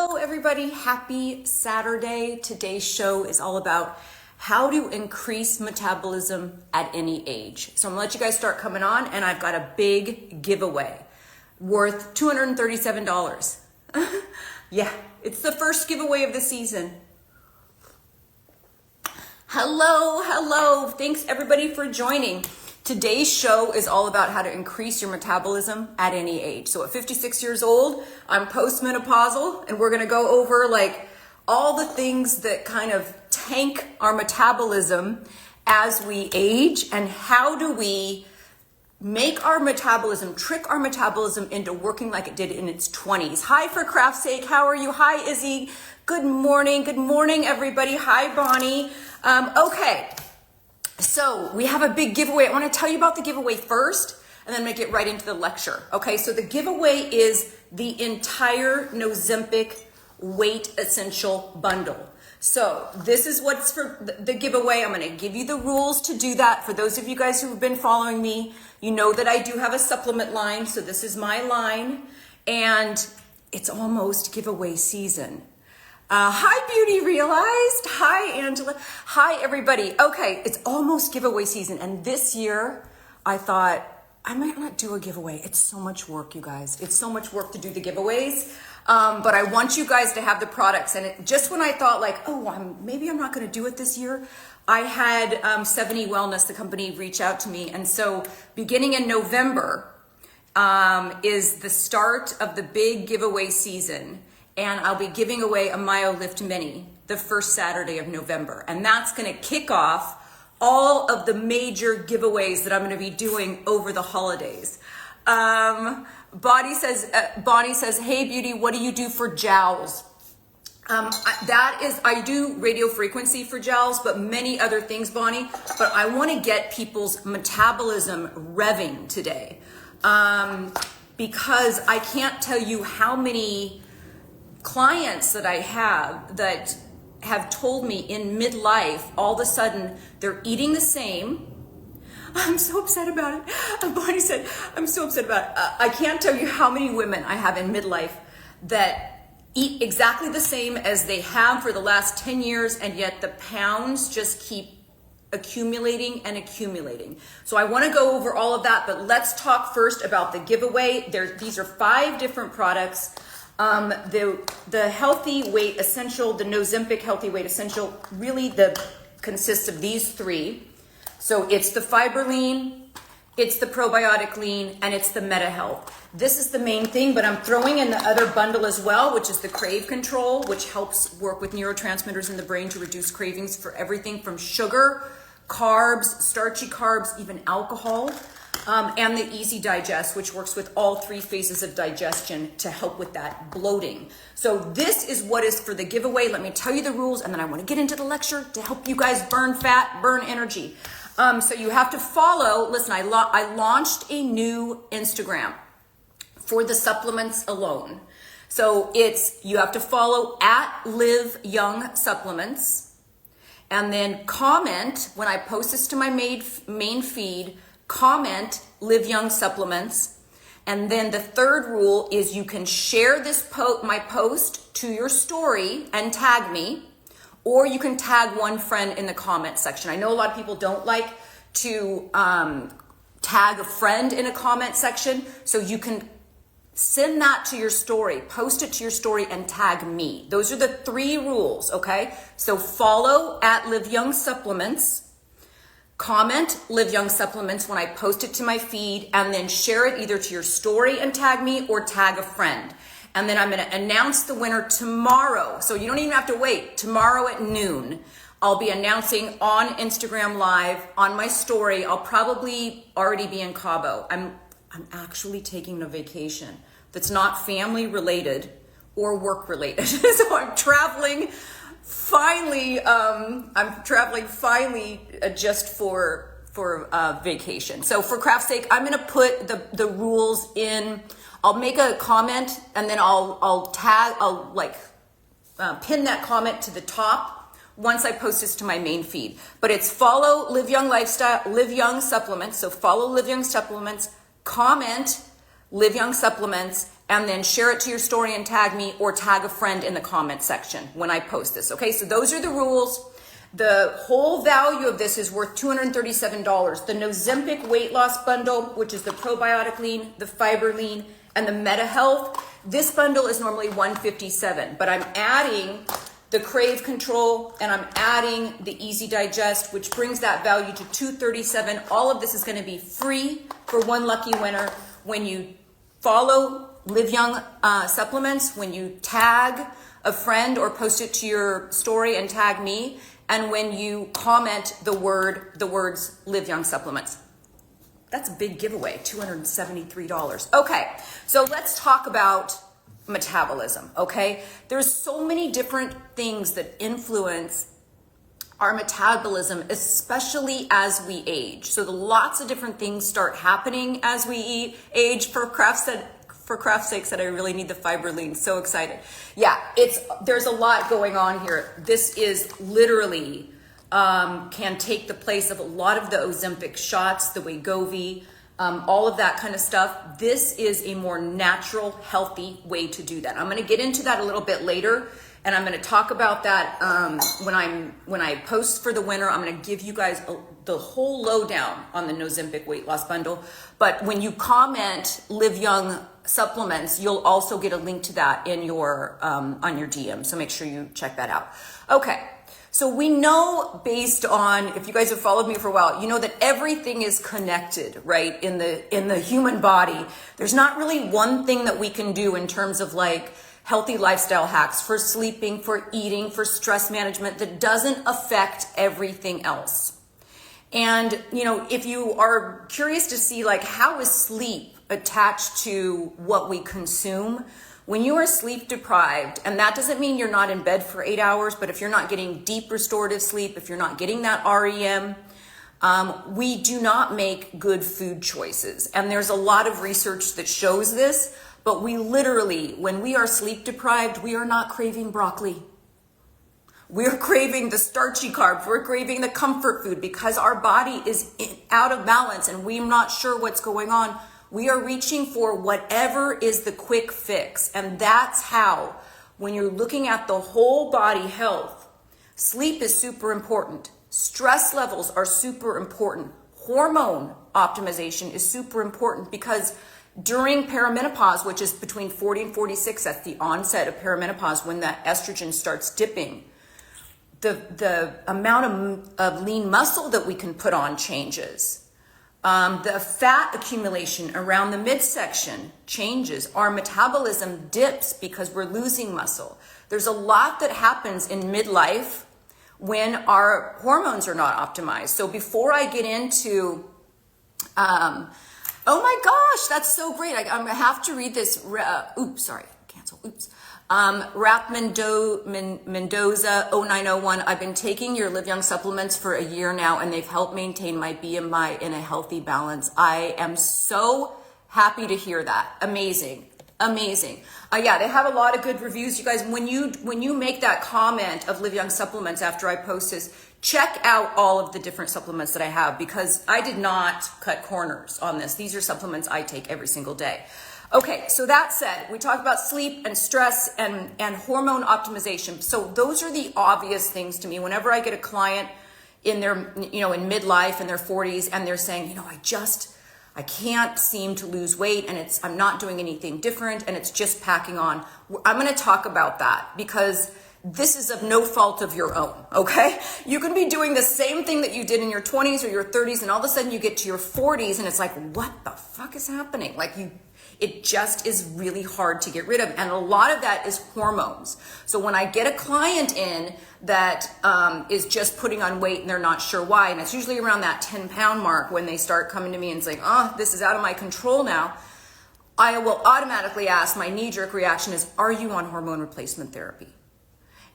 Hello everybody, happy Saturday. Today's show is all about how to increase metabolism at any age. So I'm gonna let you guys start coming on, and I've got a big giveaway worth $237. Yeah, it's the first giveaway of the season. Hello. Thanks everybody for joining. Today's show is all about how to increase your metabolism at any age. So at 56 years old, I'm postmenopausal, and we're gonna go over like all the things that kind of tank our metabolism as we age, and how do we make our metabolism, trick our metabolism into working like it did in its 20s. Hi for craft's sake, how are you? Hi Izzy, good morning everybody. Hi Bonnie. Okay. So we have a big giveaway. I want to tell you about the giveaway first, and then I'm going to get right into the lecture. Okay, so the giveaway is the entire Nozympic Weight Essential Bundle. So this is what's for the giveaway. I'm going to give you the rules to do that. For those of you guys who have been following me, you know that I do have a supplement line. So this is my line, and it's almost giveaway season. Hi, Beauty Realized. Hi, Angela. Hi, everybody. Okay, it's almost giveaway season. And this year, I thought, I might not do a giveaway. It's so much work, you guys. It's so much work to do the giveaways. But I want you guys to have the products. And just when I thought like, maybe I'm not going to do it this year, I had 70 Wellness, the company, reach out to me. And so beginning in November is the start of the big giveaway season. And I'll be giving away a MyoLift Mini the first Saturday of November. And that's gonna kick off all of the major giveaways that I'm gonna be doing over the holidays. Bonnie says, hey Beauty, what do you do for jowls? I do radio frequency for jowls, but many other things, Bonnie. But I wanna get people's metabolism revving today. Because I can't tell you how many clients that I have that have told me in midlife, all of a sudden they're eating the same. I'm so upset about it. Bonnie said, I'm so upset about it. I can't tell you how many women I have in midlife that eat exactly the same as they have for the last 10 years, and yet the pounds just keep accumulating and accumulating. So I want to go over all of that, but let's talk first about the giveaway. These are 5 different products. The Healthy Weight Essential, the Nozympic Healthy Weight Essential, really consists of these 3. So it's the Fiber Lean, it's the Probiotic Lean, and it's the Meta Health. This is the main thing, but I'm throwing in the other bundle as well, which is the Crave Control, which helps work with neurotransmitters in the brain to reduce cravings for everything from sugar, carbs, starchy carbs, even alcohol. And the Easy Digest, which works with all 3 phases of digestion to help with that bloating. So this is what is for the giveaway. Let me tell you the rules, and then I want to get into the lecture to help you guys burn fat, burn energy. So you have to follow, listen, I launched a new Instagram for the supplements alone. So you have to follow at Live Young Supplements, and then comment when I post this to my main feed. Comment Live Young Supplements. And then the third rule is you can share my post to your story and tag me, or you can tag one friend in the comment section. I know a lot of people don't like to tag a friend in a comment section, so you can send that to your story, post it to your story, and tag me. Those are the 3 rules, okay? So follow at Live Young Supplements, comment Live Young Supplements when I post it to my feed, and then share it either to your story and tag me, or tag a friend. And then I'm going to announce the winner tomorrow. So you don't even have to wait. Tomorrow at noon, I'll be announcing on Instagram Live on my story. I'll probably already be in Cabo. I'm actually taking a vacation that's not family related or work related. So I'm traveling finally just for vacation. So for craft's sake, I'm gonna put the rules in. I'll make a comment, and then I'll pin that comment to the top once I post this to my main feed. But it's follow Live Young Lifestyle, Live Young Supplements. So follow Live Young Supplements, comment Live Young Supplements, and then share it to your story and tag me, or tag a friend in the comment section when I post this. Okay, so those are the rules. The whole value of this is worth $237. The Nozympic Weight Loss Bundle, which is the probiotic lean, the fiber lean, and the Meta Health. This bundle is normally $157, but I'm adding the Crave Control and I'm adding the Easy Digest, which brings that value to $237. All of this is going to be free for one lucky winner when you follow Live Young Supplements, when you tag a friend or post it to your story and tag me, and when you comment the words Live Young Supplements. That's a big giveaway, $273. Okay, so let's talk about metabolism, okay? There's so many different things that influence our metabolism, especially as we age. So lots of different things start happening as we age. For craft's sake, said I really need the fiber lean. So excited. Yeah, there's a lot going on here. This is literally can take the place of a lot of the Ozempic shots, the Wegovy, all of that kind of stuff. This is a more natural, healthy way to do that. I'm going to get into that a little bit later, and I'm going to talk about that when I post for the winner. I'm going to give you guys the whole lowdown on the Nozympic Weight Loss Bundle. But when you comment Live Young Supplements, you'll also get a link to that in your on your DM. So make sure you check that out. Okay. So we know, based on, if you guys have followed me for a while, you know that everything is connected, right? In the human body. There's not really one thing that we can do in terms of like healthy lifestyle hacks for sleeping, for eating, for stress management that doesn't affect everything else. And, you know, if you are curious to see like how is sleep attached to what we consume, when you are sleep deprived, and that doesn't mean you're not in bed for 8 hours, but if you're not getting deep restorative sleep, if you're not getting that REM, we do not make good food choices. And there's a lot of research that shows this, but we literally, when we are sleep deprived, we are not craving broccoli. We're craving the starchy carbs. We're craving the comfort food because our body is out of balance and we're not sure what's going on. We are reaching for whatever is the quick fix. And that's how, when you're looking at the whole body health, sleep is super important. Stress levels are super important. Hormone optimization is super important because during perimenopause, which is between 40 and 46, that's the onset of perimenopause, when that estrogen starts dipping, the amount of lean muscle that we can put on changes. The fat accumulation around the midsection changes. Our metabolism dips because we're losing muscle. There's a lot that happens in midlife when our hormones are not optimized. So before I get into, oh my gosh, that's so great. I'm gonna have to read this. Rap Mendoza 0901. I've been taking your Live Young supplements for a year now, and they've helped maintain my BMI in a healthy balance. I am so happy to hear that. Amazing. Yeah, they have a lot of good reviews. You guys, when you make that comment of Live Young supplements after I post this, check out all of the different supplements that I have, because I did not cut corners on this. These are supplements I take every single day. Okay, so that said, we talk about sleep and stress and hormone optimization. So those are the obvious things to me. Whenever I get a client in their, in midlife, in their 40s, and they're saying, I can't seem to lose weight, and I'm not doing anything different, and it's just packing on. I'm going to talk about that because this is of no fault of your own, okay? You can be doing the same thing that you did in your 20s or your 30s, and all of a sudden you get to your 40s, and it's like, what the fuck is happening? It just is really hard to get rid of. And a lot of that is hormones. So when I get a client in that is just putting on weight and they're not sure why, and it's usually around that 10-pound mark when they start coming to me and saying, this is out of my control now, I will automatically ask, my knee-jerk reaction is, are you on hormone replacement therapy?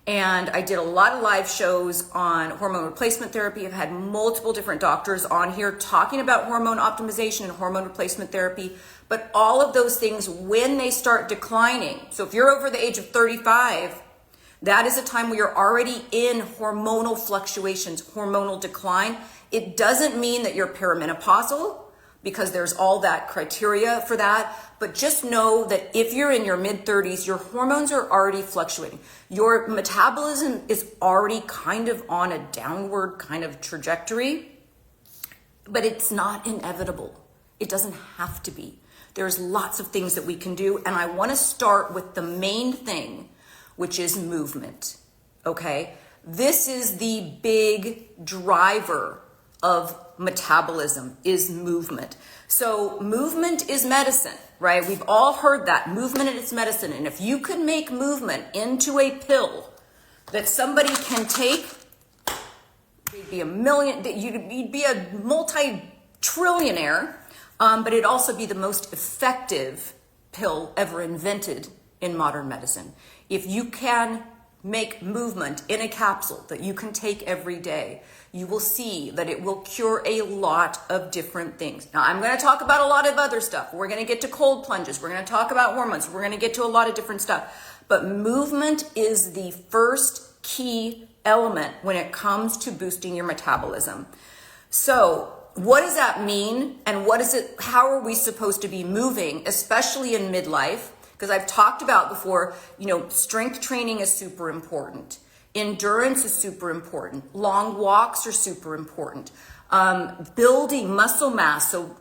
And I did a lot of live shows on hormone replacement therapy. I've had multiple different doctors on here talking about hormone optimization and hormone replacement therapy. But all of those things, when they start declining, so if you're over the age of 35, that is a time where you're already in hormonal fluctuations, hormonal decline. It doesn't mean that you're perimenopausal, because there's all that criteria for that. But just know that if you're in your mid-30s, your hormones are already fluctuating. Your metabolism is already kind of on a downward kind of trajectory, but it's not inevitable. It doesn't have to be. There's lots of things that we can do, and I want to start with the main thing, which is movement, okay? This is the big driver of metabolism, is movement. So movement is medicine, right? We've all heard that. Movement is medicine. And if you could make movement into a pill that somebody can take, you'd be you'd be a multi-trillionaire, but it'd also be the most effective pill ever invented in modern medicine. If you can make movement in a capsule that you can take every day, you will see that it will cure a lot of different things. Now, I'm going to talk about a lot of other stuff. We're going to get to cold plunges. We're going to talk about hormones. We're going to get to a lot of different stuff. But movement is the first key element when it comes to boosting your metabolism. So what does that mean? And how are we supposed to be moving, especially in midlife? Because I've talked about before, strength training is super important. Endurance is super important. Long walks are super important. Building muscle mass. So,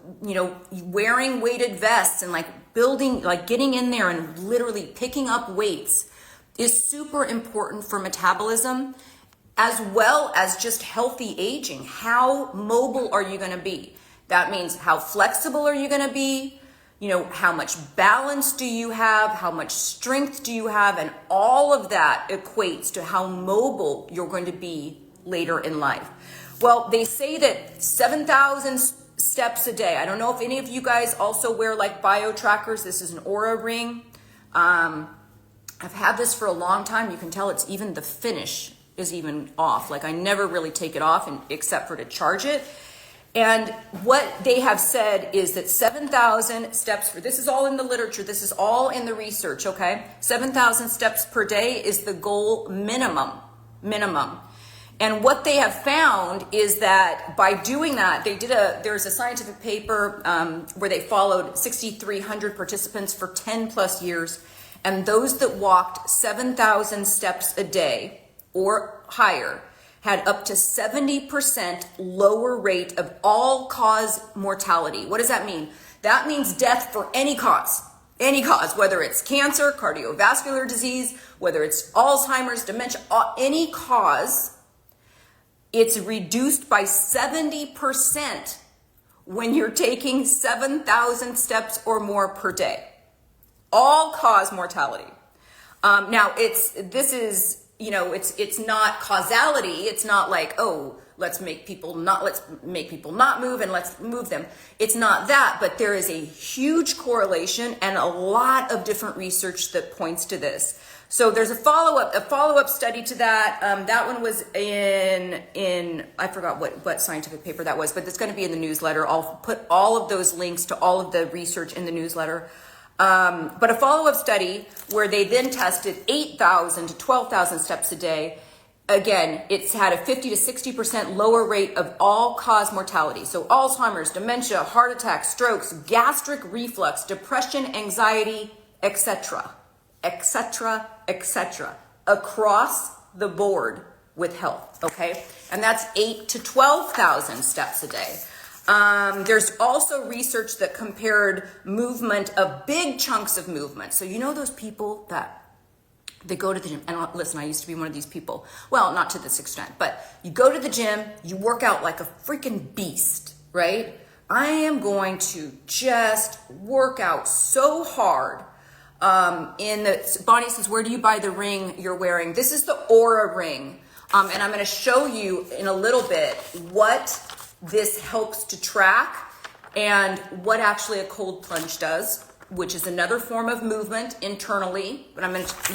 wearing weighted vests and getting in there and literally picking up weights is super important for metabolism, as well as just healthy aging. How mobile are you going to be? That means how flexible are you going to be? How much balance do you have? How much strength do you have? And all of that equates to how mobile you're going to be later in life. Well, they say that 7,000 steps a day. I don't know if any of you guys also wear bio trackers. This is an Aura ring. I've had this for a long time. You can tell it's even the finish is even off. I never really take it off except for to charge it. And what they have said is that 7,000 steps this is all in the literature, this is all in the research, okay? 7,000 steps per day is the goal minimum. And what they have found is that by doing that, there's a scientific paper where they followed 6,300 participants for 10 plus years. And those that walked 7,000 steps a day or higher had up to 70% lower rate of all-cause mortality. What does that mean? That means death for any cause, whether it's cancer, cardiovascular disease, whether it's Alzheimer's, dementia, any cause, it's reduced by 70% when you're taking 7,000 steps or more per day. All-cause mortality. Now, it's not causality. It's not let's make people not move and let's move them. It's not that, but there is a huge correlation and a lot of different research that points to this. So there's a follow-up study to that. That one was in I forgot what scientific paper that was, but it's going to be in the newsletter. I'll put all of those links to all of the research in the newsletter. But a follow-up study where they then tested 8,000 to 12,000 steps a day. Again, it's had a 50 to 60% lower rate of all-cause mortality. So Alzheimer's, dementia, heart attack, strokes, gastric reflux, depression, anxiety, etc., across the board with health, okay? And that's 8 to 12,000 steps a day. There's also research that compared movement of big chunks of movement. So those people that they go to the gym, and listen, I used to be one of these people. Well, not to this extent, but you go to the gym, you work out like a freaking beast, right? I am going to just work out so hard. Bonnie says, where do you buy the ring you're wearing? This is the Aura ring. And I'm going to show you in a little bit what this helps to track and what actually a cold plunge does, which is another form of movement internally, but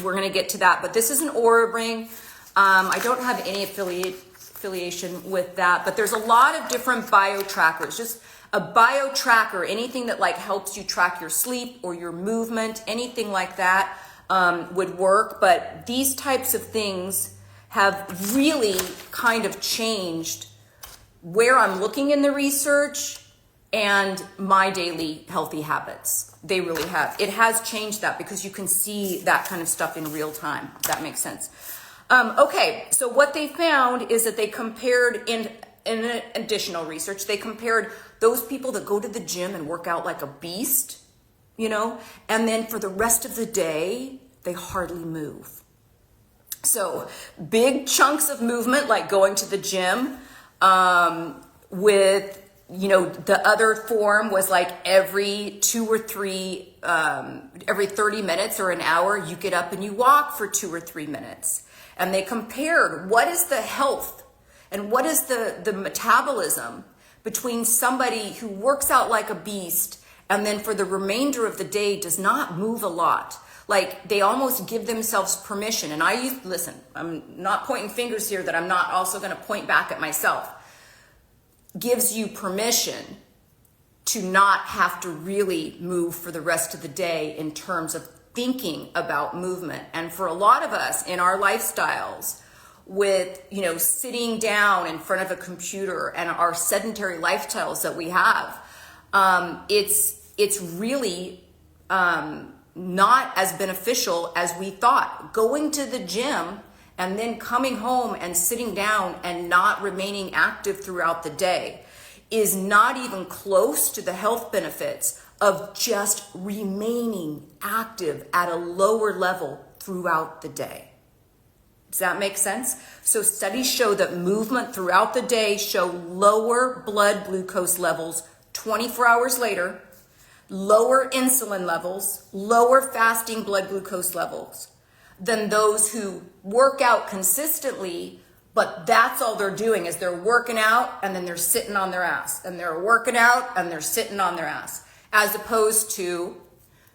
we're going to get to that. But this is an Aura ring. I don't have any affiliation with that, but there's a lot of different bio trackers. Just a bio tracker, anything that helps you track your sleep or your movement, anything like that would work. But these types of things have really kind of changed where I'm looking in the research and my daily healthy habits. They really have. It has changed that because you can see that kind of stuff in real time. If that makes sense. Okay, so what they found is that they compared in additional research, they compared those people that go to the gym and work out like a beast, you know, and then for the rest of the day, they hardly move. So big chunks of movement, like going to the gym, with, you know, the other form was like every 2 or 3, every 30 minutes or an hour, you get up and you walk for 2 or 3 minutes. And they compared what is the health and what is the metabolism between somebody who works out like a beast and then for the remainder of the day does not move a lot. Like they almost give themselves permission. And listen, I'm not pointing fingers here that I'm not also going to point back at myself. Gives you permission to not have to really move for the rest of the day in terms of thinking about movement. And for a lot of us in our lifestyles with, you know, sitting down in front of a computer and our sedentary lifestyles that we have, it's really not as beneficial as we thought. Going to the gym and then coming home and sitting down and not remaining active throughout the day is not even close to the health benefits of just remaining active at a lower level throughout the day. Does that make sense? So studies show that movement throughout the day show lower blood glucose levels 24 hours later, lower insulin levels, lower fasting blood glucose levels than those who work out consistently, but that's all they're doing is they're working out and then they're sitting on their ass, and they're working out and they're sitting on their ass, as opposed to,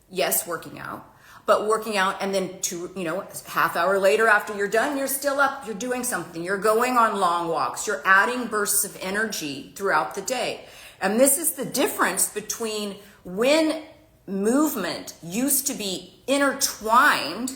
yes, working out, but working out and then half hour later after you're done, you're still up, you're doing something, you're going on long walks, you're adding bursts of energy throughout the day. And this is the difference between when movement used to be intertwined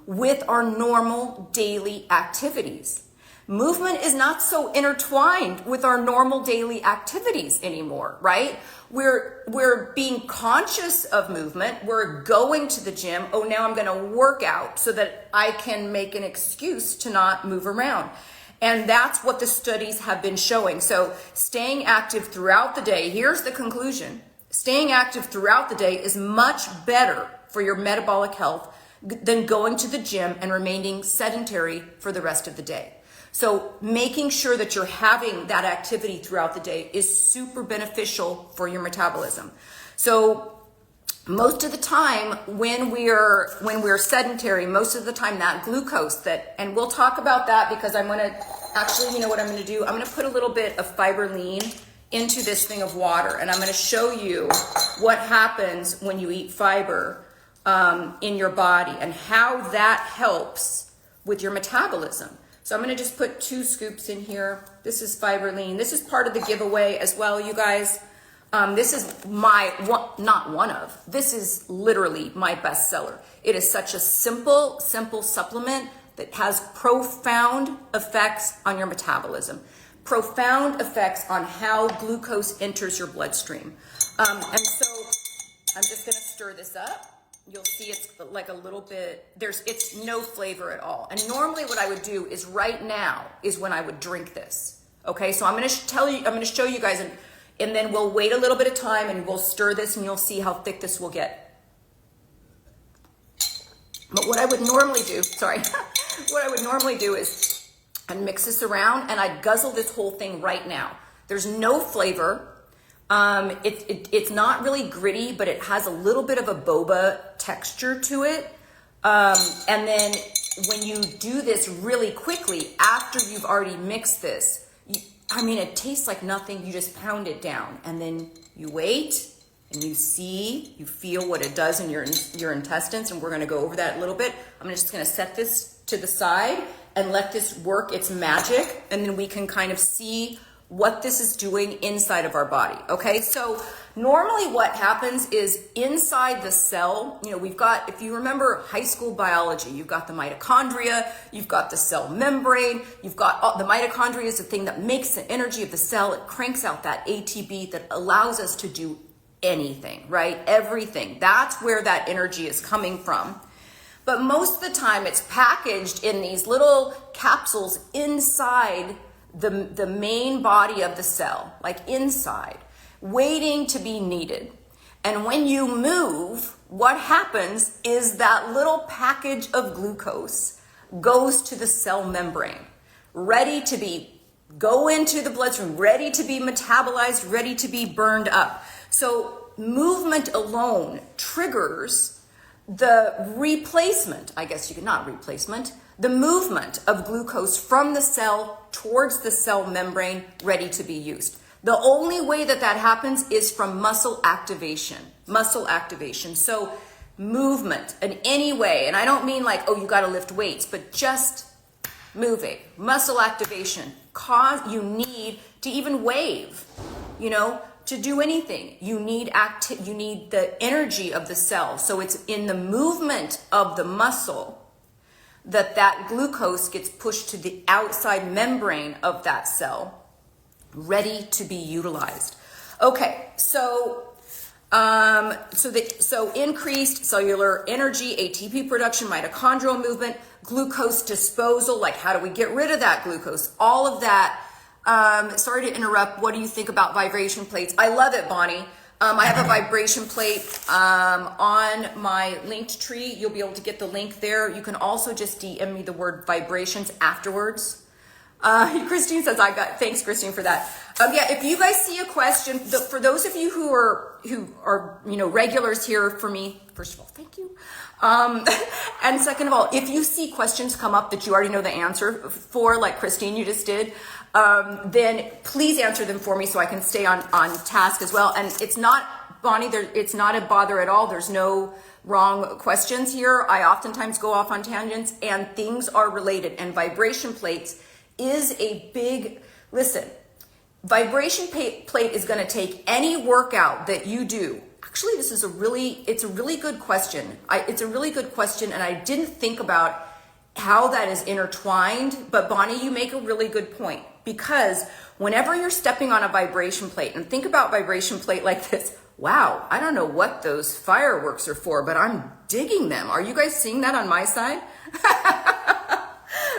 with our normal daily activities. Movement is not so intertwined with our normal daily activities anymore, right? We're being conscious of movement. We're going to the gym. Oh, now I'm going to work out so that I can make an excuse to not move around. And that's what the studies have been showing. So staying active throughout the day, here's the conclusion. Staying active throughout the day is much better for your metabolic health than going to the gym and remaining sedentary for the rest of the day. So making sure that you're having that activity throughout the day is super beneficial for your metabolism. So most of the time when we're sedentary, most of the time that glucose and we'll talk about that because I'm going to actually, you know what I'm going to do? I'm going to put a little bit of Fiberline into this thing of water, and I'm going to show you what happens when you eat fiber in your body and how that helps with your metabolism. So I'm going to just put 2 scoops in here. This is Fiberline. This is part of the giveaway as well, you guys. This is this is literally my bestseller. It is such a simple supplement that has profound effects on your metabolism, profound effects on how glucose enters your bloodstream. And so I'm just going to stir this up. You'll see it's like a little bit, it's no flavor at all. And normally what I would do is right now is when I would drink this. Okay, so I'm going to show you guys, and then we'll wait a little bit of time and we'll stir this and you'll see how thick this will get. But what I would normally do, is I'd mix this around and I'd guzzle this whole thing right now. There's no flavor. It's not really gritty, but it has a little bit of a boba texture to it. And then when you do this really quickly, after you've already mixed this, it tastes like nothing. You just pound it down and then you wait and you feel what it does in your intestines. And we're going to go over that a little bit. I'm just going to set this to the side and let this work its magic. And then we can kind of see what this is doing inside of our body. Okay, so Normally what happens is inside the cell, we've got, if you remember high school biology, you've got the mitochondria, you've got the cell membrane, you've got the mitochondria is the thing that makes the energy of the cell. It cranks out that ATP that allows us to do anything, right? Everything. That's where that energy is coming from. But most of the time it's packaged in these little capsules inside the main body of the cell, like inside, waiting to be needed. And when you move, what happens is that little package of glucose goes to the cell membrane, ready to go into the bloodstream, ready to be metabolized, ready to be burned up. So movement alone triggers the replacement, I guess you could not replacement, the movement of glucose from the cell towards the cell membrane ready to be used. The only way that happens is from muscle activation. So movement in any way, and I don't mean like, oh, you got to lift weights, but just moving, muscle activation. You need to even wave, to do anything. You need the energy of the cell. So it's in the movement of the muscle that glucose gets pushed to the outside membrane of that cell, ready to be utilized. Okay, so increased cellular energy, ATP production, mitochondrial movement, glucose disposal, like how do we get rid of that glucose? All of that. Sorry to interrupt. What do you think about vibration plates? I love it, Bonnie. I have a vibration plate on my linked tree. You'll be able to get the link there. You can also just DM me the word vibrations afterwards. Christine says, thanks Christine for that. Yeah, if you guys see a question, for those of you who are regulars here for me, first of all, thank you. And second of all, if you see questions come up that you already know the answer for, like Christine, you just did, then please answer them for me so I can stay on task as well. And it's not, Bonnie, it's not a bother at all. There's no wrong questions here. I oftentimes go off on tangents and things are related, and vibration plates is a big, listen, vibration plate is going to take any workout that you do. Actually, it's a really good question. It's a really good question, and I didn't think about how that is intertwined, but Bonnie, you make a really good point, because whenever you're stepping on a vibration plate, and think about vibration plate like this, wow, I don't know what those fireworks are for, but I'm digging them. Are you guys seeing that on my side?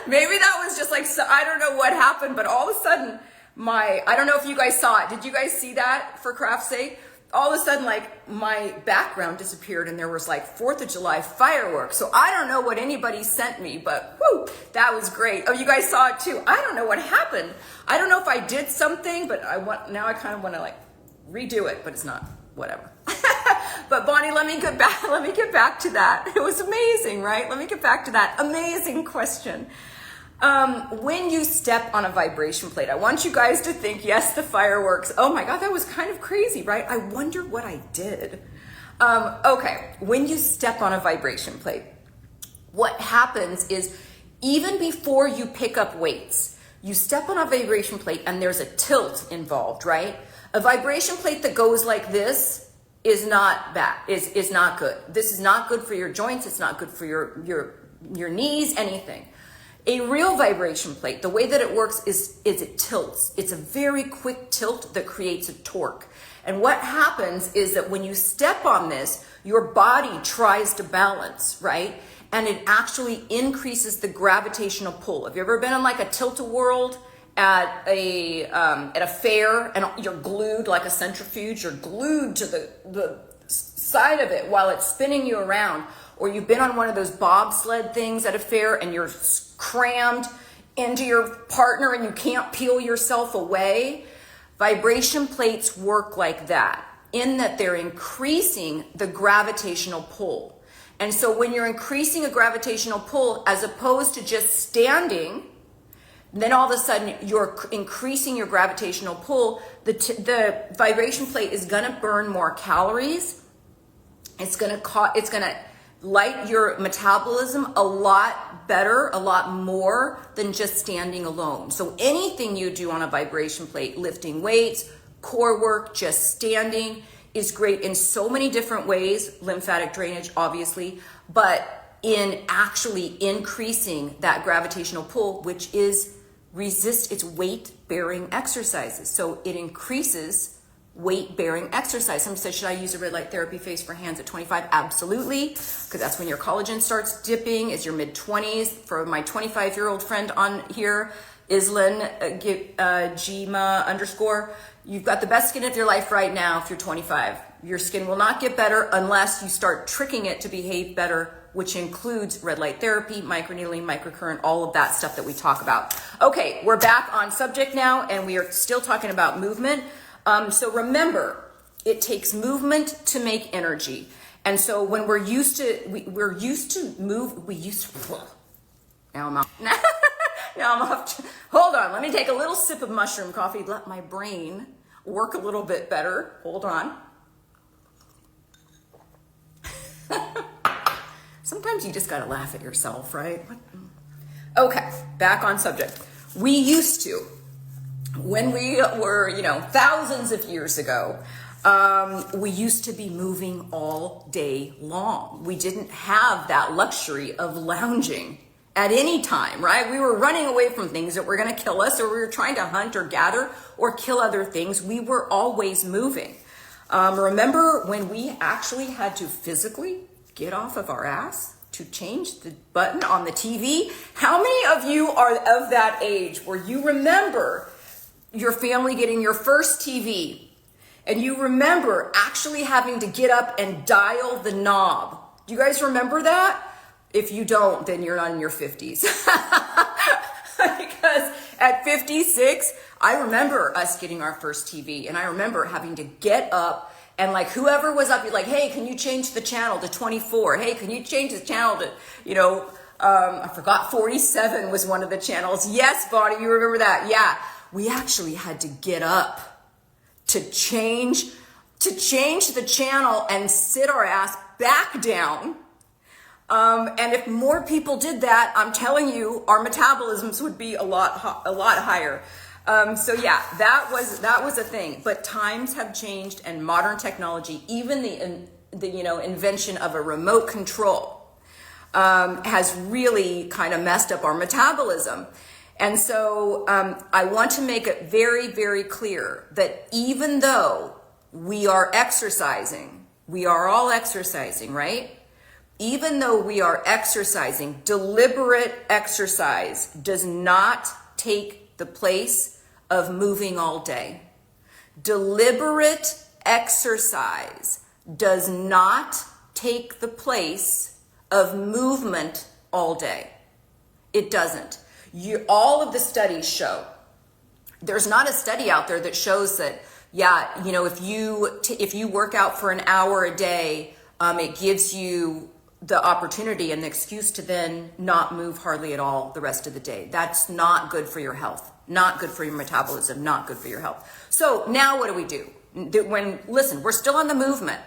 Maybe that was just like, I don't know what happened, but all of a sudden, I don't know if you guys saw it. Did you guys see that for craft's sake? All of a sudden, like, my background disappeared and there was like 4th of July fireworks. So I don't know what anybody sent me, but whoo, that was great. Oh, you guys saw it too. I don't know what happened. I don't know if I did something, but now I kind of want to like redo it, but it's not, whatever. But Bonnie, let me get back to that. It was amazing, right? Let me get back to that amazing question. When you step on a vibration plate, I want you guys to think, yes, the fireworks. Oh my God, that was kind of crazy, right? I wonder what I did. Okay, when you step on a vibration plate, what happens is even before you pick up weights, you step on a vibration plate and there's a tilt involved, right? A vibration plate that goes like this is not bad, is not good. This is not good for your joints. It's not good for your knees, anything. A real vibration plate, the way that it works is it tilts. It's a very quick tilt that creates a torque. And what happens is that when you step on this, your body tries to balance, right? And it actually increases the gravitational pull. Have you ever been on like a tilt-a-whirl at a fair and you're glued like a centrifuge? You're glued to the side of it while it's spinning you around. Or you've been on one of those bobsled things at a fair and you're crammed into your partner and you can't peel yourself away. Vibration plates work like that, in that they're increasing the gravitational pull. And so when you're increasing a gravitational pull, as opposed to just standing, then all of a sudden you're increasing your gravitational pull, the vibration plate is gonna burn more calories. It's gonna light your metabolism a lot better, a lot more than just standing alone. So anything you do on a vibration plate, lifting weights, core work, just standing, is great in so many different ways, lymphatic drainage, obviously, but in actually increasing that gravitational pull, which is it's weight-bearing exercises. So it increases weight-bearing exercise. Somebody said, should I use a red light therapy phase for hands at 25? Absolutely, because that's when your collagen starts dipping, is your mid-20s. For my 25-year-old friend on here, Islan Gma _, you've got the best skin of your life right now if you're 25. Your skin will not get better unless you start tricking it to behave better, which includes red light therapy, microneedling, microcurrent, all of that stuff that we talk about. Okay, we're back on subject now, and we are still talking about movement. So remember, it takes movement to make energy. And so when we're used to now I'm off. Now I'm off. Hold on, let me take a little sip of mushroom coffee, let my brain work a little bit better. Hold on. Sometimes you just gotta laugh at yourself, right? Okay, back on subject. We used to, when we were, thousands of years ago, we used to be moving all day long. We didn't have that luxury of lounging at any time, right? We were running away from things that were gonna kill us, or we were trying to hunt or gather or kill other things. We were always moving. Remember when we actually had to physically get off of our ass to change the button on the TV? How many of you are of that age where you remember your family getting your first TV and you remember actually having to get up and dial the knob? Do you guys remember that? If you don't, then you're not in your 50s. Because at 56, I remember us getting our first TV, and I remember having to get up and like whoever was up, you're like, hey, can you change the channel to 24? Hey, can you change the channel to, I forgot 47 was one of the channels. Yes, Bonnie, you remember that? Yeah, we actually had to get up to change the channel and sit our ass back down. And if more people did that, I'm telling you, our metabolisms would be a lot higher. So yeah, that was a thing. But times have changed, and modern technology, even the invention of a remote control, has really kind of messed up our metabolism. And so I want to make it very, very clear that even though we are exercising, we are all exercising, right? Even though we are exercising, deliberate exercise does not take the place of moving all day. Deliberate exercise does not take the place of movement all day. It doesn't. All of the studies show, there's not a study out there that shows that, if you work out for an hour a day, it gives you the opportunity and the excuse to then not move hardly at all the rest of the day. That's not good for your health, not good for your metabolism, not good for your health. So now what do? Listen, we're still on the movement.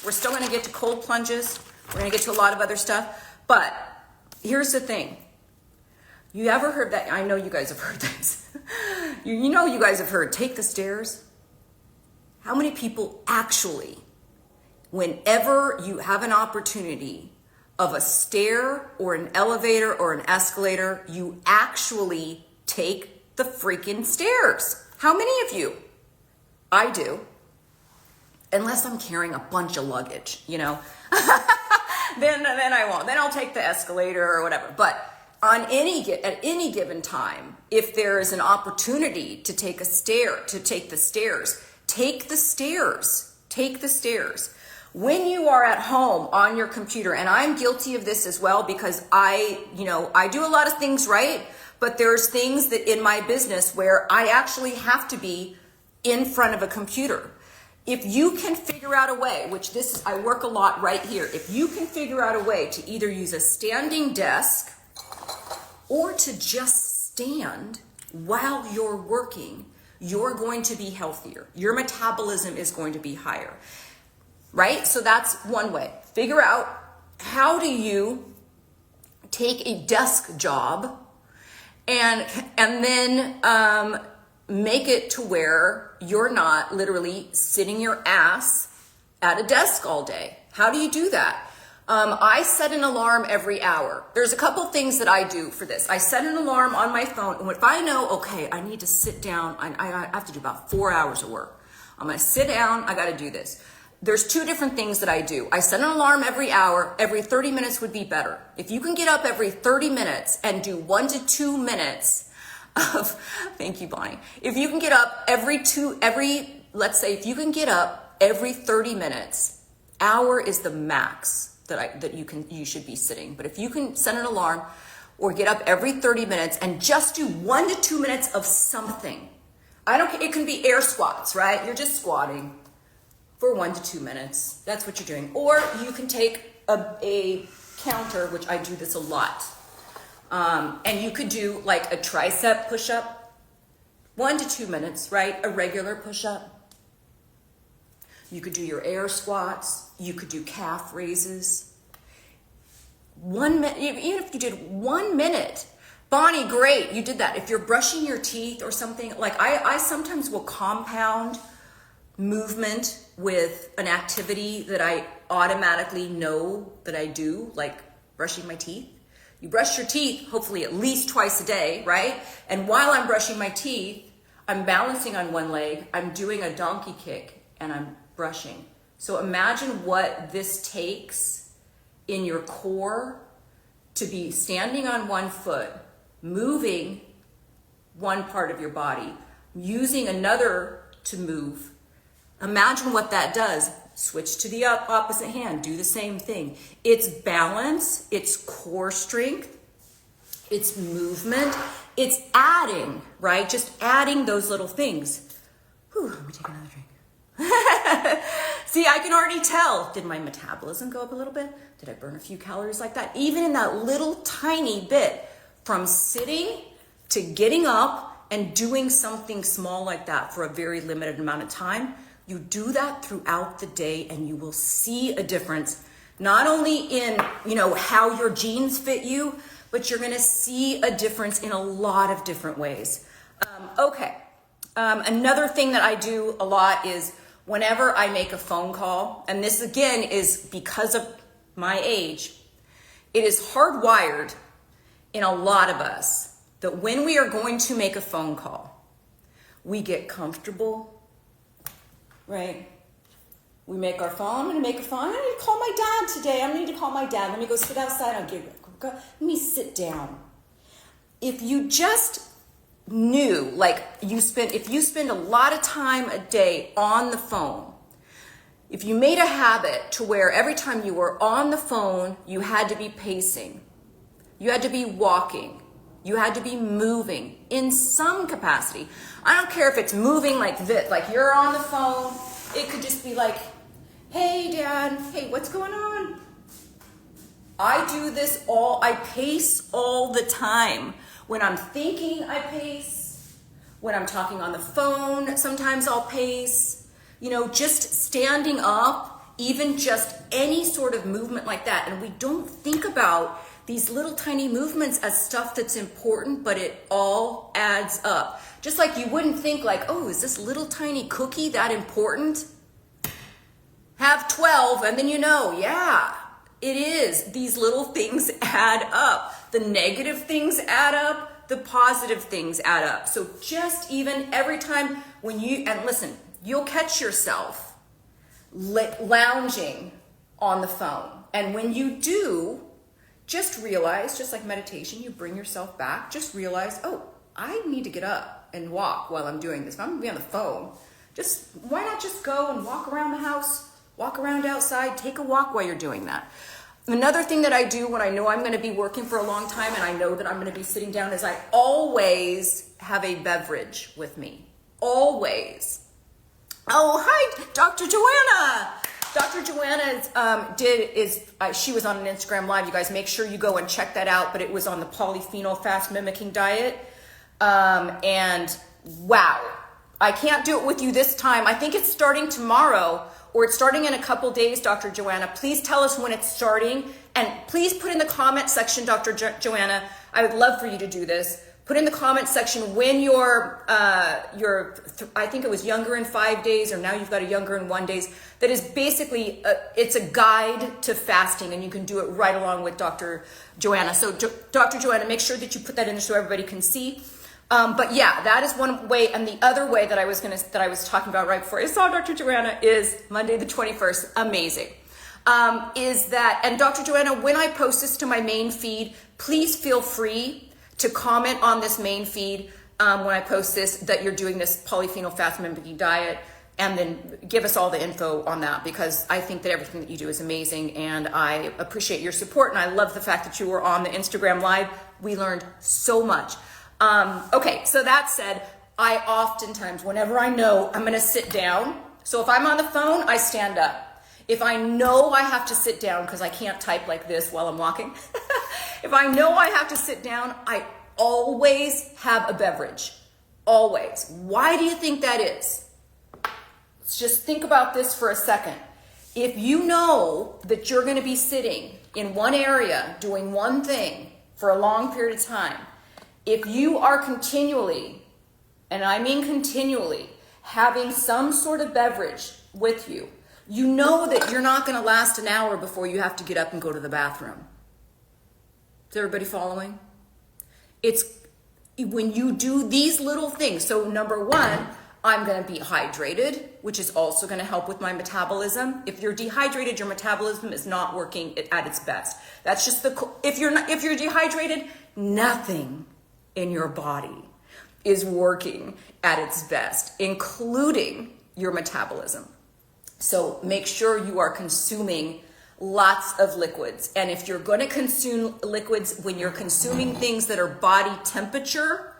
We're still gonna get to cold plunges. We're gonna get to a lot of other stuff. But here's the thing. You ever heard that? I know you guys have heard this. you guys have heard, take the stairs. How many people actually, whenever you have an opportunity of a stair or an elevator or an escalator, you actually take the freaking stairs? How many of you? I do. Unless I'm carrying a bunch of luggage, then I won't. Then I'll take the escalator or whatever. But at any given time, if there is an opportunity to take the stairs. Take the stairs. When you are at home on your computer, and I'm guilty of this as well because I do a lot of things right, but there's things that in my business where I actually have to be in front of a computer. If you can figure out a way, I work a lot right here. If you can figure out a way to either use a standing desk or to just stand while you're working, you're going to be healthier. Your metabolism is going to be higher. Right? So that's one way. Figure out, how do you take a desk job and then make it to where you're not literally sitting your ass at a desk all day. How do you do that? I set an alarm every hour. There's a couple things that I do for this. I set an alarm on my phone, and if I know, okay, I need to sit down, I have to do about 4 hours of work. I'm gonna sit down, I gotta do this. There's two different things that I do. I set an alarm every hour. Every 30 minutes would be better. If you can get up every 30 minutes and do 1 to 2 minutes of, thank you, Bonnie. If you can get up let's say if you can get up every 30 minutes, hour is the max that you should be sitting. But if you can set an alarm or get up every 30 minutes and just do 1 to 2 minutes of something. It can be air squats, right? You're just squatting for 1 to 2 minutes. That's what you're doing. Or you can take a counter, which I do this a lot. And you could do like a tricep push-up, 1 to 2 minutes, right? A regular push-up. You could do your air squats. You could do calf raises. 1 minute, even if you did 1 minute. Bonnie, great, you did that. If you're brushing your teeth or something, like I sometimes will compound movement with an activity that I automatically know that I do, like brushing my teeth. You brush your teeth, hopefully at least twice a day, right? And while I'm brushing my teeth, I'm balancing on one leg, I'm doing a donkey kick, and I'm brushing. So imagine what this takes in your core to be standing on one foot, moving one part of your body, using another to move. Imagine what that does. Switch to the opposite hand, do the same thing. It's balance, it's core strength, it's movement, it's adding, right? Just adding those little things. Whew, let me take another drink. See, I can already tell. Did my metabolism go up a little bit? Did I burn a few calories like that? Even in that little tiny bit, from sitting to getting up and doing something small like that for a very limited amount of time, you do that throughout the day and you will see a difference, not only in, how your jeans fit you, but you're gonna see a difference in a lot of different ways. Another thing that I do a lot is whenever I make a phone call, and this again is because of my age, it is hardwired in a lot of us that when we are going to make a phone call, we get comfortable, right? We make our phone. I'm going to make a phone. I need to call my dad today. I need to call my dad. Let me go sit outside. Let me sit down. If you just knew, if you spend a lot of time a day on the phone, if you made a habit to where every time you were on the phone, you had to be pacing, you had to be walking, you had to be moving in some capacity. I don't care if it's moving like this, like you're on the phone. It could just be like, hey, Dad, hey, what's going on? I do this I pace all the time. When I'm thinking, I pace. When I'm talking on the phone, sometimes I'll pace. Just standing up, even just any sort of movement like that. And we don't think about these little tiny movements as stuff that's important, but it all adds up. Just like you wouldn't think like, oh, is this little tiny cookie that important? Have 12 and then yeah, it is. These little things add up. The negative things add up, the positive things add up. So just even every time and listen, you'll catch yourself lounging on the phone. And when you do, just realize, just like meditation, you bring yourself back, just realize, oh, I need to get up and walk while I'm doing this. If I'm gonna be on the phone, why not just go and walk around the house, walk around outside, take a walk while you're doing that. Another thing that I do when I know I'm going to be working for a long time and I know that I'm going to be sitting down is I always have a beverage with me. Always. Oh, hi, Dr. Joanna. Dr. Joanna she was on an Instagram Live. You guys make sure you go and check that out. But it was on the polyphenol fast mimicking diet. And wow, I can't do it with you this time. I think it's starting tomorrow. Or it's starting in a couple days, Dr. Joanna. Please tell us when it's starting. And please put in the comment section, Dr. Joanna, I would love for you to do this. Put in the comment section when I think it was younger in 5 days, or now you've got a younger in 1 days. That is basically, it's a guide to fasting, and you can do it right along with Dr. Joanna. So Dr. Joanna, make sure that you put that in there so everybody can see. But yeah, that is one way. And the other way that I was talking about right before I saw Dr. Joanna is Monday the 21st. Amazing. Is that, and Dr. Joanna, when I post this to my main feed, please feel free to comment on this main feed when I post this, that you're doing this polyphenol fast mimicking diet, and then give us all the info on that, because I think that everything that you do is amazing, and I appreciate your support, and I love the fact that you were on the Instagram Live. We learned so much. Okay, so that said, I oftentimes, whenever I know I'm gonna sit down, so if I'm on the phone, I stand up. If I know I have to sit down because I can't type like this while I'm walking, if I know I have to sit down, I always have a beverage. Always. Why do you think that is? Let's just think about this for a second. If you know that you're going to be sitting in one area doing one thing for a long period of time, if you are continually, and I mean continually, having some sort of beverage with you, you know that you're not going to last an hour before you have to get up and go to the bathroom. Is everybody following? It's when you do these little things. So number one, I'm going to be hydrated, which is also going to help with my metabolism. If you're dehydrated, your metabolism is not working at its best. That's just if you're dehydrated, nothing in your body is working at its best, including your metabolism. So make sure you are consuming lots of liquids. And if you're going to consume liquids, when you're consuming things that are body temperature,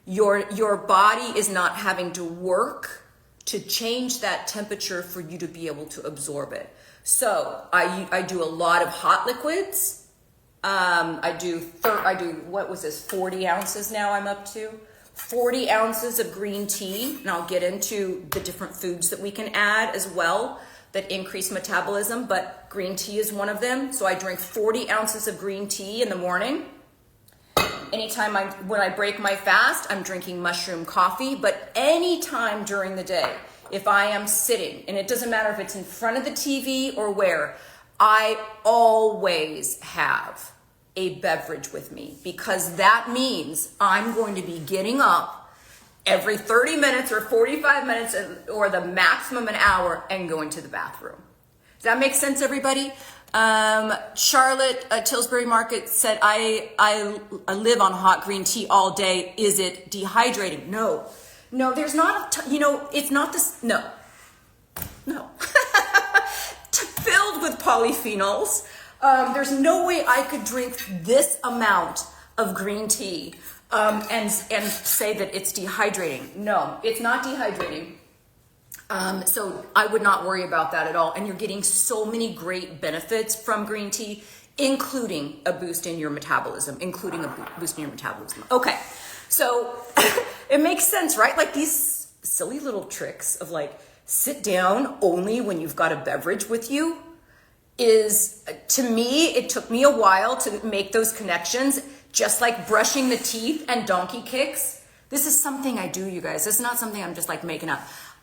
your body is not having to work to change that temperature for you to be able to absorb it. So I do a lot of hot liquids. I do what was this, 40 ounces now I'm up to? 40 ounces of green tea, and I'll get into the different foods that we can add as well that increase metabolism, but green tea is one of them. So I drink 40 ounces of green tea in the morning. Anytime when I break my fast, I'm drinking mushroom coffee, but anytime during the day, if I am sitting, and it doesn't matter if it's in front of the TV or where, I always have a beverage with me, because that means I'm going to be getting up every 30 minutes or 45 minutes or the maximum an hour and going to the bathroom. Does that make sense, everybody? Charlotte at Tillsbury Market said, I live on hot green tea all day. Is it dehydrating? No, there's not, it's not this, no. Filled with polyphenols. There's no way I could drink this amount of green tea and say that it's dehydrating. No, it's not dehydrating. So I would not worry about that at all. And you're getting so many great benefits from green tea, including a boost in your metabolism, Okay, so it makes sense, right? Like these silly little tricks of like, sit down only when you've got a beverage with you is, to me, it took me a while to make those connections, just like brushing the teeth and donkey kicks. This is something I do, you guys. This is not something I'm just like making up.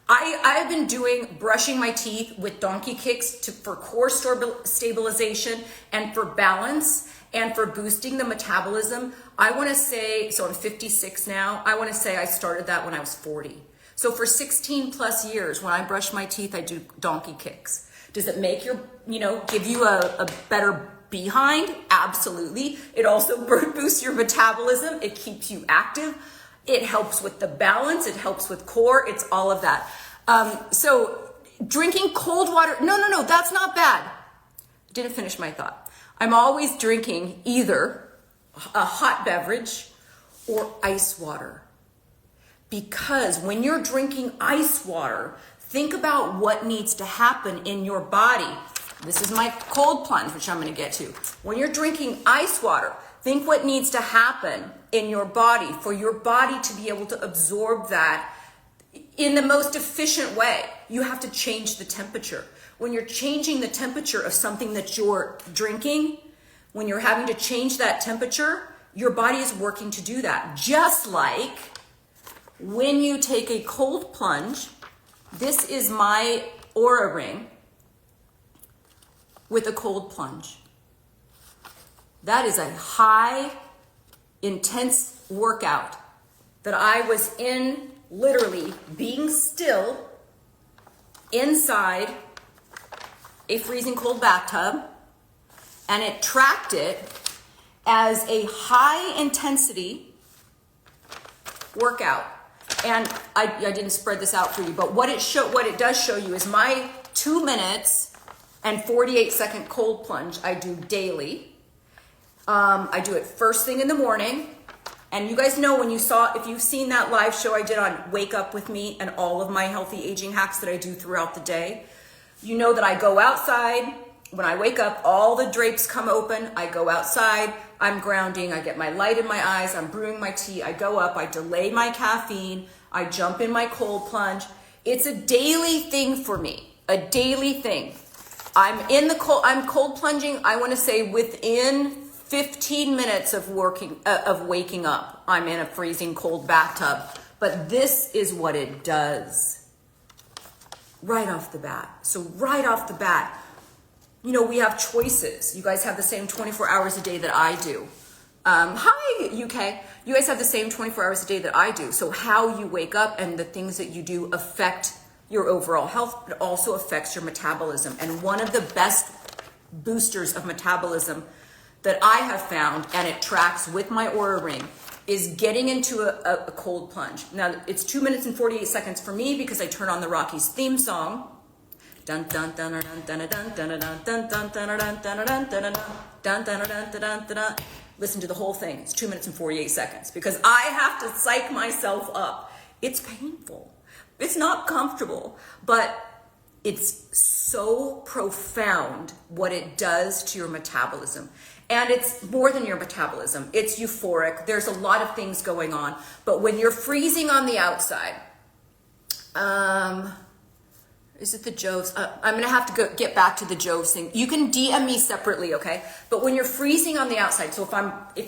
I've been doing brushing my teeth with donkey kicks for core stabilization and for balance and for boosting the metabolism. I want to say, so I'm 56 now. I want to say I started that when I was 40. So for 16 plus years, when I brush my teeth, I do donkey kicks. Does it make give you a better behind? Absolutely. It also boosts your metabolism. It keeps you active. It helps with the balance. It helps with core. It's all of that. So drinking cold water, no, that's not bad. Didn't finish my thought. I'm always drinking either a hot beverage or ice water. Because when you're drinking ice water, think about what needs to happen in your body. This is my cold plunge, which I'm going to get to. When you're drinking ice water, think what needs to happen in your body for your body to be able to absorb that in the most efficient way. You have to change the temperature. When you're changing the temperature of something that you're drinking, when you're having to change that temperature, your body is working to do that. Just like when you take a cold plunge, this is my Aura ring with a cold plunge. That is a high, intense workout that I was in, literally being still inside a freezing cold bathtub, and it tracked it as a high intensity workout. And I didn't spread this out for you, but what it does show you is my 2 minutes and 48-second cold plunge I do daily. I do it first thing in the morning. And you guys know if you've seen that live show I did on Wake Up With Me and all of my healthy aging hacks that I do throughout the day, you know that I go outside. When I wake up, all the drapes come open. I go outside, I'm grounding, I get my light in my eyes, I'm brewing my tea, I go up, I delay my caffeine, I jump in my cold plunge. It's a daily thing for me, a daily thing. I'm cold plunging, I want to say within 15 minutes of waking up, I'm in a freezing cold bathtub. But this is what it does right off the bat. So right off the bat, we have choices. You guys have the same 24 hours a day that I do. Hi, UK. You guys have the same 24 hours a day that I do. So how you wake up and the things that you do affect your overall health, but also affects your metabolism. And one of the best boosters of metabolism that I have found, and it tracks with my Aura ring, is getting into a cold plunge. Now, it's 2 minutes and 48 seconds for me because I turn on the Rockies theme song. Dun dun dun dun dun dun dun dun dun dun dun dun dun dun dun dun dun dun. Listen to the whole thing. It's 2 minutes and 48 seconds because I have to psych myself up. It's painful. It's not comfortable, but it's so profound what it does to your metabolism. And it's more than your metabolism. It's euphoric. There's a lot of things going on. But when you're freezing on the outside, is it the Joves? I'm going to have to get back to the Joves thing. You can DM me separately, okay? But when you're freezing on the outside, so if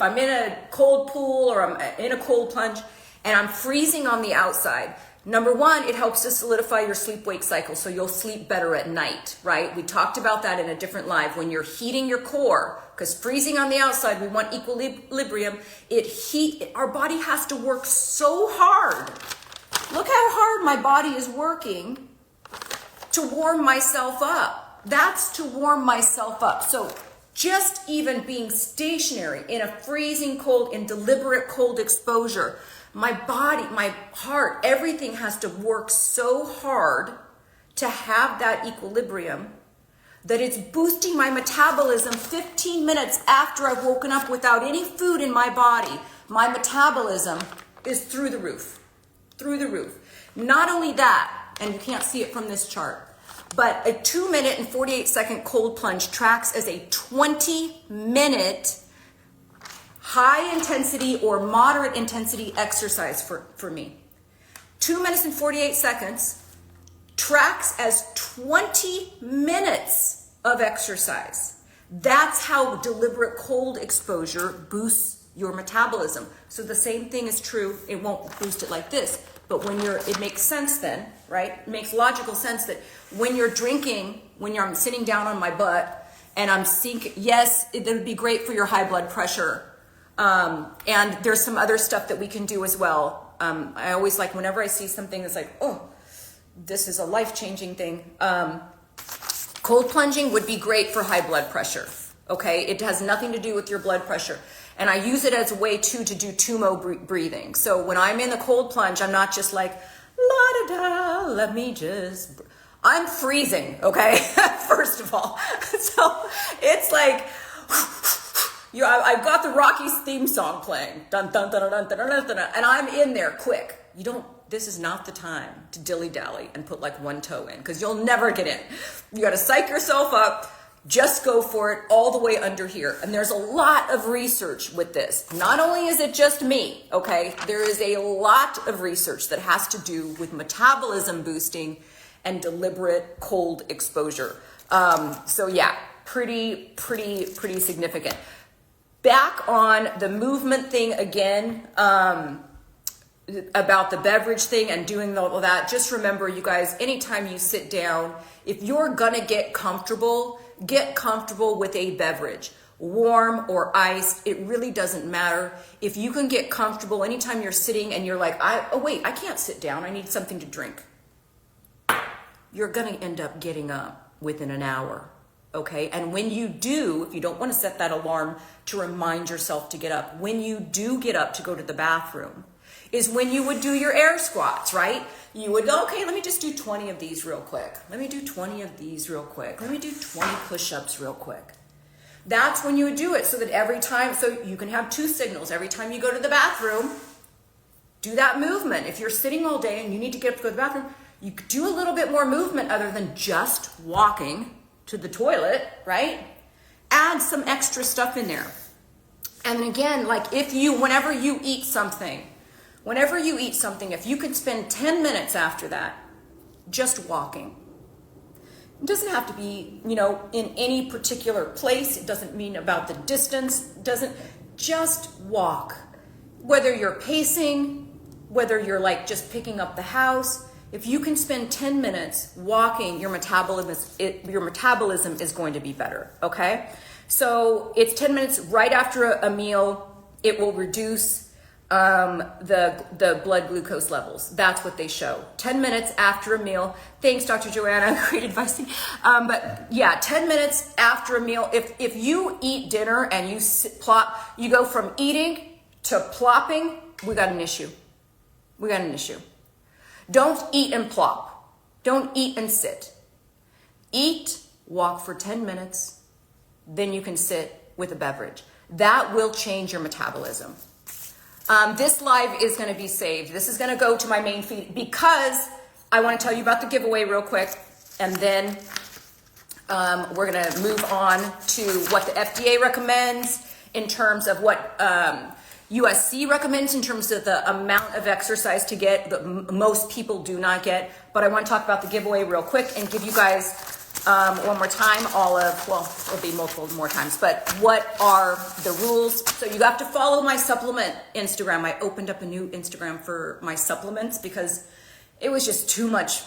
I'm in a cold pool or I'm in a cold plunge and I'm freezing on the outside, number one, it helps to solidify your sleep-wake cycle so you'll sleep better at night, right? We talked about that in a different live. When you're heating your core, because freezing on the outside, we want equilibrium. Our body has to work so hard. Look how hard my body is working to warm myself up. That's to warm myself up. So just even being stationary in a freezing cold, in deliberate cold exposure, my body, my heart, everything has to work so hard to have that equilibrium that it's boosting my metabolism 15 minutes after I've woken up without any food in my body. My metabolism is through the roof, through the roof. Not only that, and you can't see it from this chart, but a 2 minute and 48 second cold plunge tracks as a 20-minute high intensity or moderate intensity exercise for me. 2 minutes and 48 seconds tracks as 20 minutes of exercise. That's how deliberate cold exposure boosts your metabolism. So the same thing is true. It won't boost it like this, but it makes sense then, right? It makes logical sense that when you're drinking, I'm sitting down on my butt and I'm sinking, yes, it would be great for your high blood pressure. And there's some other stuff that we can do as well. I always like, whenever I see something that's like, oh, this is a life-changing thing. Cold plunging would be great for high blood pressure, okay? It has nothing to do with your blood pressure. And I use it as a way to do tumo breathing. So when I'm in the cold plunge, I'm not just like, la-da-da, let me just, I'm freezing, okay? First of all. So it's like, I've got the Rockies theme song playing, dun, dun, dun, dun, dun, dun, dun, dun, and I'm in there quick. This is not the time to dilly-dally and put like one toe in because you'll never get in. You got to psych yourself up. Just go for it all the way under here. And there's a lot of research with this. Not only is it just me, okay? There is a lot of research that has to do with metabolism boosting and deliberate cold exposure. So yeah, pretty significant. Back on the movement thing again, about the beverage thing and doing all that, just remember, you guys, anytime you sit down, if you're gonna get comfortable with a beverage, warm or iced, it really doesn't matter. If you can get comfortable anytime you're sitting and you're like, oh wait, I can't sit down, I need something to drink, you're gonna end up getting up within an hour. Okay, and when you do, if you don't want to set that alarm to remind yourself to get up, when you do get up to go to the bathroom, is when you would do your air squats, right? You would, okay, let me just do 20 of these real quick. Let me do 20 of these real quick. Let me do 20 push-ups real quick. That's when you would do it, so that every time, so you can have two signals. Every time you go to the bathroom, do that movement. If you're sitting all day and you need to get up to go to the bathroom, you could do a little bit more movement other than just walking to the toilet, right? Add some extra stuff in there. And again, like whenever you eat something, if you could spend 10 minutes after that just walking. It doesn't have to be, in any particular place. It doesn't mean about the distance. Just walk. Whether you're pacing, whether you're like just picking up the house, if you can spend 10 minutes walking, your metabolism is going to be better, okay? So it's 10 minutes right after a meal. It will reduce the blood glucose levels. That's what they show. 10 minutes after a meal. Thanks, Dr. Joanna. Great advice. But yeah, 10 minutes after a meal. If you eat dinner and you go from eating to plopping, we got an issue. Don't eat and plop. Don't eat and sit. Eat, walk for 10 minutes, then you can sit with a beverage. That will change your metabolism. This live is going to be saved. This is going to go to my main feed because I want to tell you about the giveaway real quick, and then we're going to move on to what the FDA recommends in terms of what USC recommends in terms of the amount of exercise to get that most people do not get. But I want to talk about the giveaway real quick and give you guys one more time it'll be multiple more times, but what are the rules? So you have to follow my supplement Instagram. I opened up a new Instagram for my supplements because it was just too much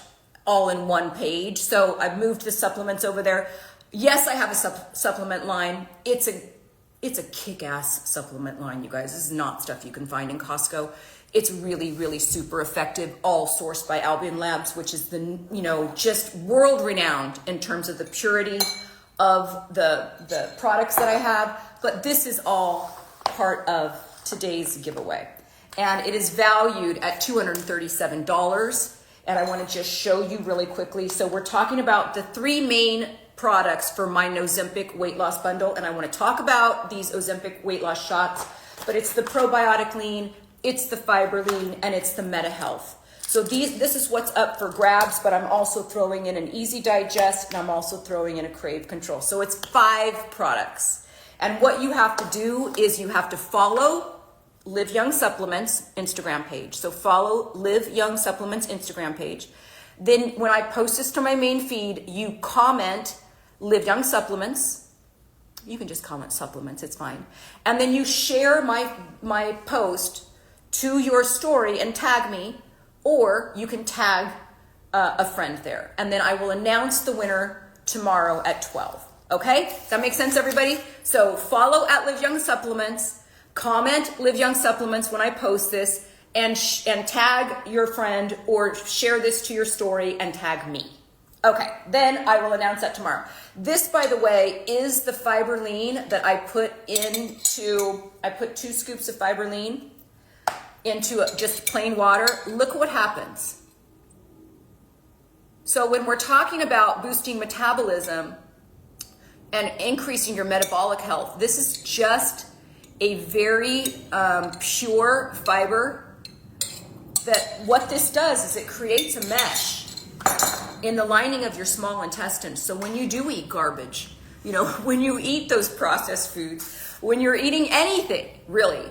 all in one page. So I moved the supplements over there. Yes, I have a supplement line. It's a kick-ass supplement line, you guys. This is not stuff you can find in Costco. It's really, really super effective, all sourced by Albion Labs, which is just world-renowned in terms of the purity of the products that I have. But this is all part of today's giveaway. And it is valued at $237. And I want to just show you really quickly. So we're talking about the three main products for my Nozympic Weight Loss Bundle. And I want to talk about these Ozempic weight loss shots, but it's the probiotic lean, it's the fiber lean, and it's the meta health. So this is what's up for grabs, but I'm also throwing in an easy digest, and I'm also throwing in a crave control. So it's 5 products. And what you have to do is you have to follow Live Young Supplements Instagram page. So follow Live Young Supplements Instagram page. Then when I post this to my main feed, you comment Live Young Supplements. You can just comment supplements, it's fine. And then you share my post to your story and tag me, or you can tag a friend there. And then I will announce the winner tomorrow at 12. Okay? Does that make sense, everybody? So follow at Live Young Supplements, comment Live Young Supplements when I post this, and tag your friend or share this to your story and tag me. Okay, then I will announce that tomorrow. This, by the way, is the fiber lean that I put 2 scoops of fiber lean into just plain water. Look what happens. So when we're talking about boosting metabolism and increasing your metabolic health, this is just a very pure fiber. That what this does is it creates a mesh in the lining of your small intestine. So when you do eat garbage, when you eat those processed foods, when you're eating anything, really,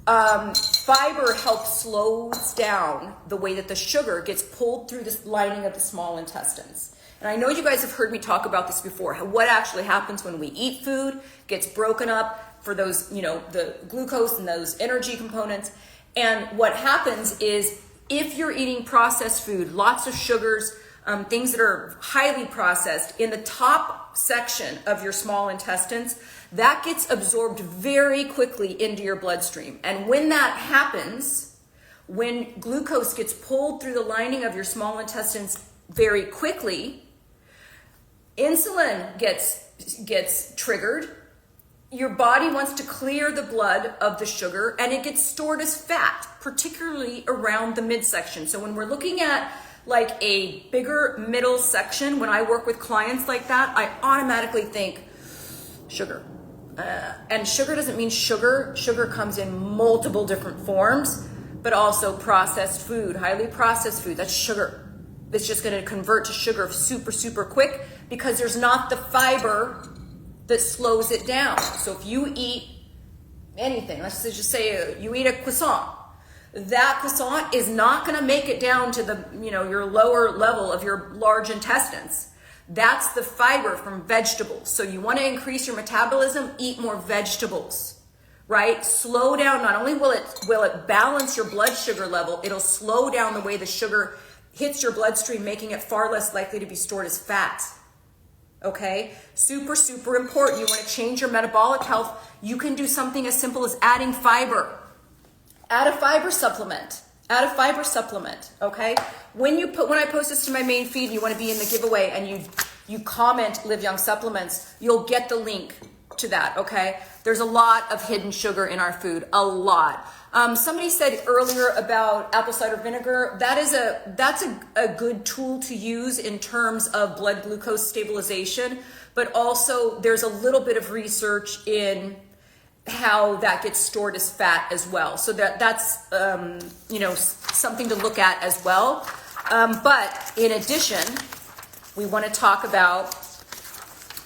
fiber helps slows down the way that the sugar gets pulled through the lining of the small intestines. And I know you guys have heard me talk about this before. What actually happens when we eat food, gets broken up, for those, the glucose and those energy components. And what happens is if you're eating processed food, lots of sugars, things that are highly processed in the top section of your small intestines, that gets absorbed very quickly into your bloodstream. And when that happens, when glucose gets pulled through the lining of your small intestines very quickly, insulin gets triggered. Your body wants to clear the blood of the sugar, and it gets stored as fat, particularly around the midsection. So when we're looking at like a bigger middle section, when I work with clients like that, I automatically think sugar. And sugar doesn't mean sugar. Sugar comes in multiple different forms, but also processed food, highly processed food, that's sugar. It's just going to convert to sugar super, super quick because there's not the fiber that slows it down. So if you eat anything, let's just say you eat a croissant, that croissant is not going to make it down to the, your lower level of your large intestines. That's the fiber from vegetables. So you want to increase your metabolism, eat more vegetables, right? Slow down. Not only will it balance your blood sugar level, it'll slow down the way the sugar hits your bloodstream, making it far less likely to be stored as fat. Okay? Super, super important. You want to change your metabolic health. You can do something as simple as adding fiber. Add a fiber supplement. Add a fiber supplement. Okay? When I post this to my main feed and you want to be in the giveaway and you comment Live Young Supplements, you'll get the link to that. Okay? There's a lot of hidden sugar in our food. A lot. Somebody said earlier about apple cider vinegar. That's a good tool to use in terms of blood glucose stabilization, but also there's a little bit of research in how that gets stored as fat as well. So that's something to look at as well. But in addition, we want to talk about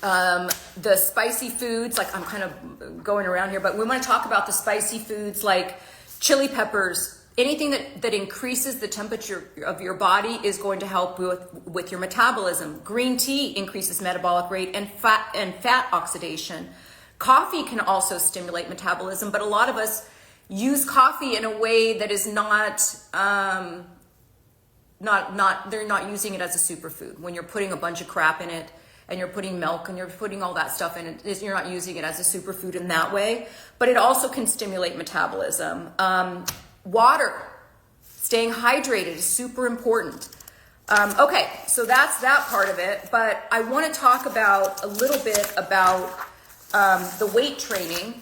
the spicy foods. Like I'm kind of going around here, but we want to talk about the spicy foods like chili peppers. Anything that increases the temperature of your body is going to help with your metabolism. Green tea increases metabolic rate and fat oxidation. Coffee can also stimulate metabolism, but a lot of us use coffee in a way that is they're not using it as a superfood. When you're putting a bunch of crap in it and you're putting milk and you're putting all that stuff in it, you're not using it as a superfood in that way, but it also can stimulate metabolism. Water, staying hydrated is super important. Okay, so that's that part of it, but I want to talk about a little bit about the weight training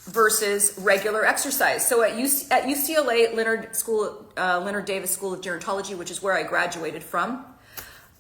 versus regular exercise. So at UCLA, Leonard Davis School of Gerontology, which is where I graduated from,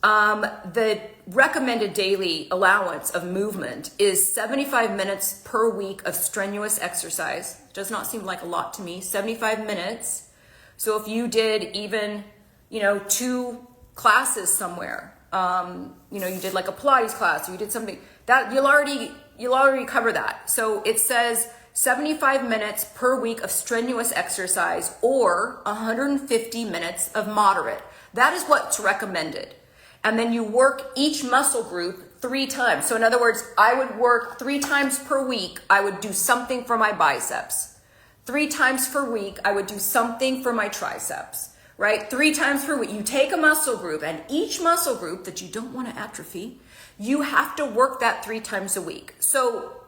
the recommended daily allowance of movement is 75 minutes per week of strenuous exercise. Does not seem like a lot to me, 75 minutes. So if you did even, 2 classes somewhere, you did like a Pilates class or you did something, that you'll already cover that. So it says 75 minutes per week of strenuous exercise or 150 minutes of moderate. That is what's recommended. And then you work each muscle group 3 times. So in other words, I would work 3 times per week. I would do something for my biceps. 3 times per week, I would do something for my triceps, right? 3 times per week. You take a muscle group, and each muscle group that you don't want to atrophy, you have to work that 3 times a week. So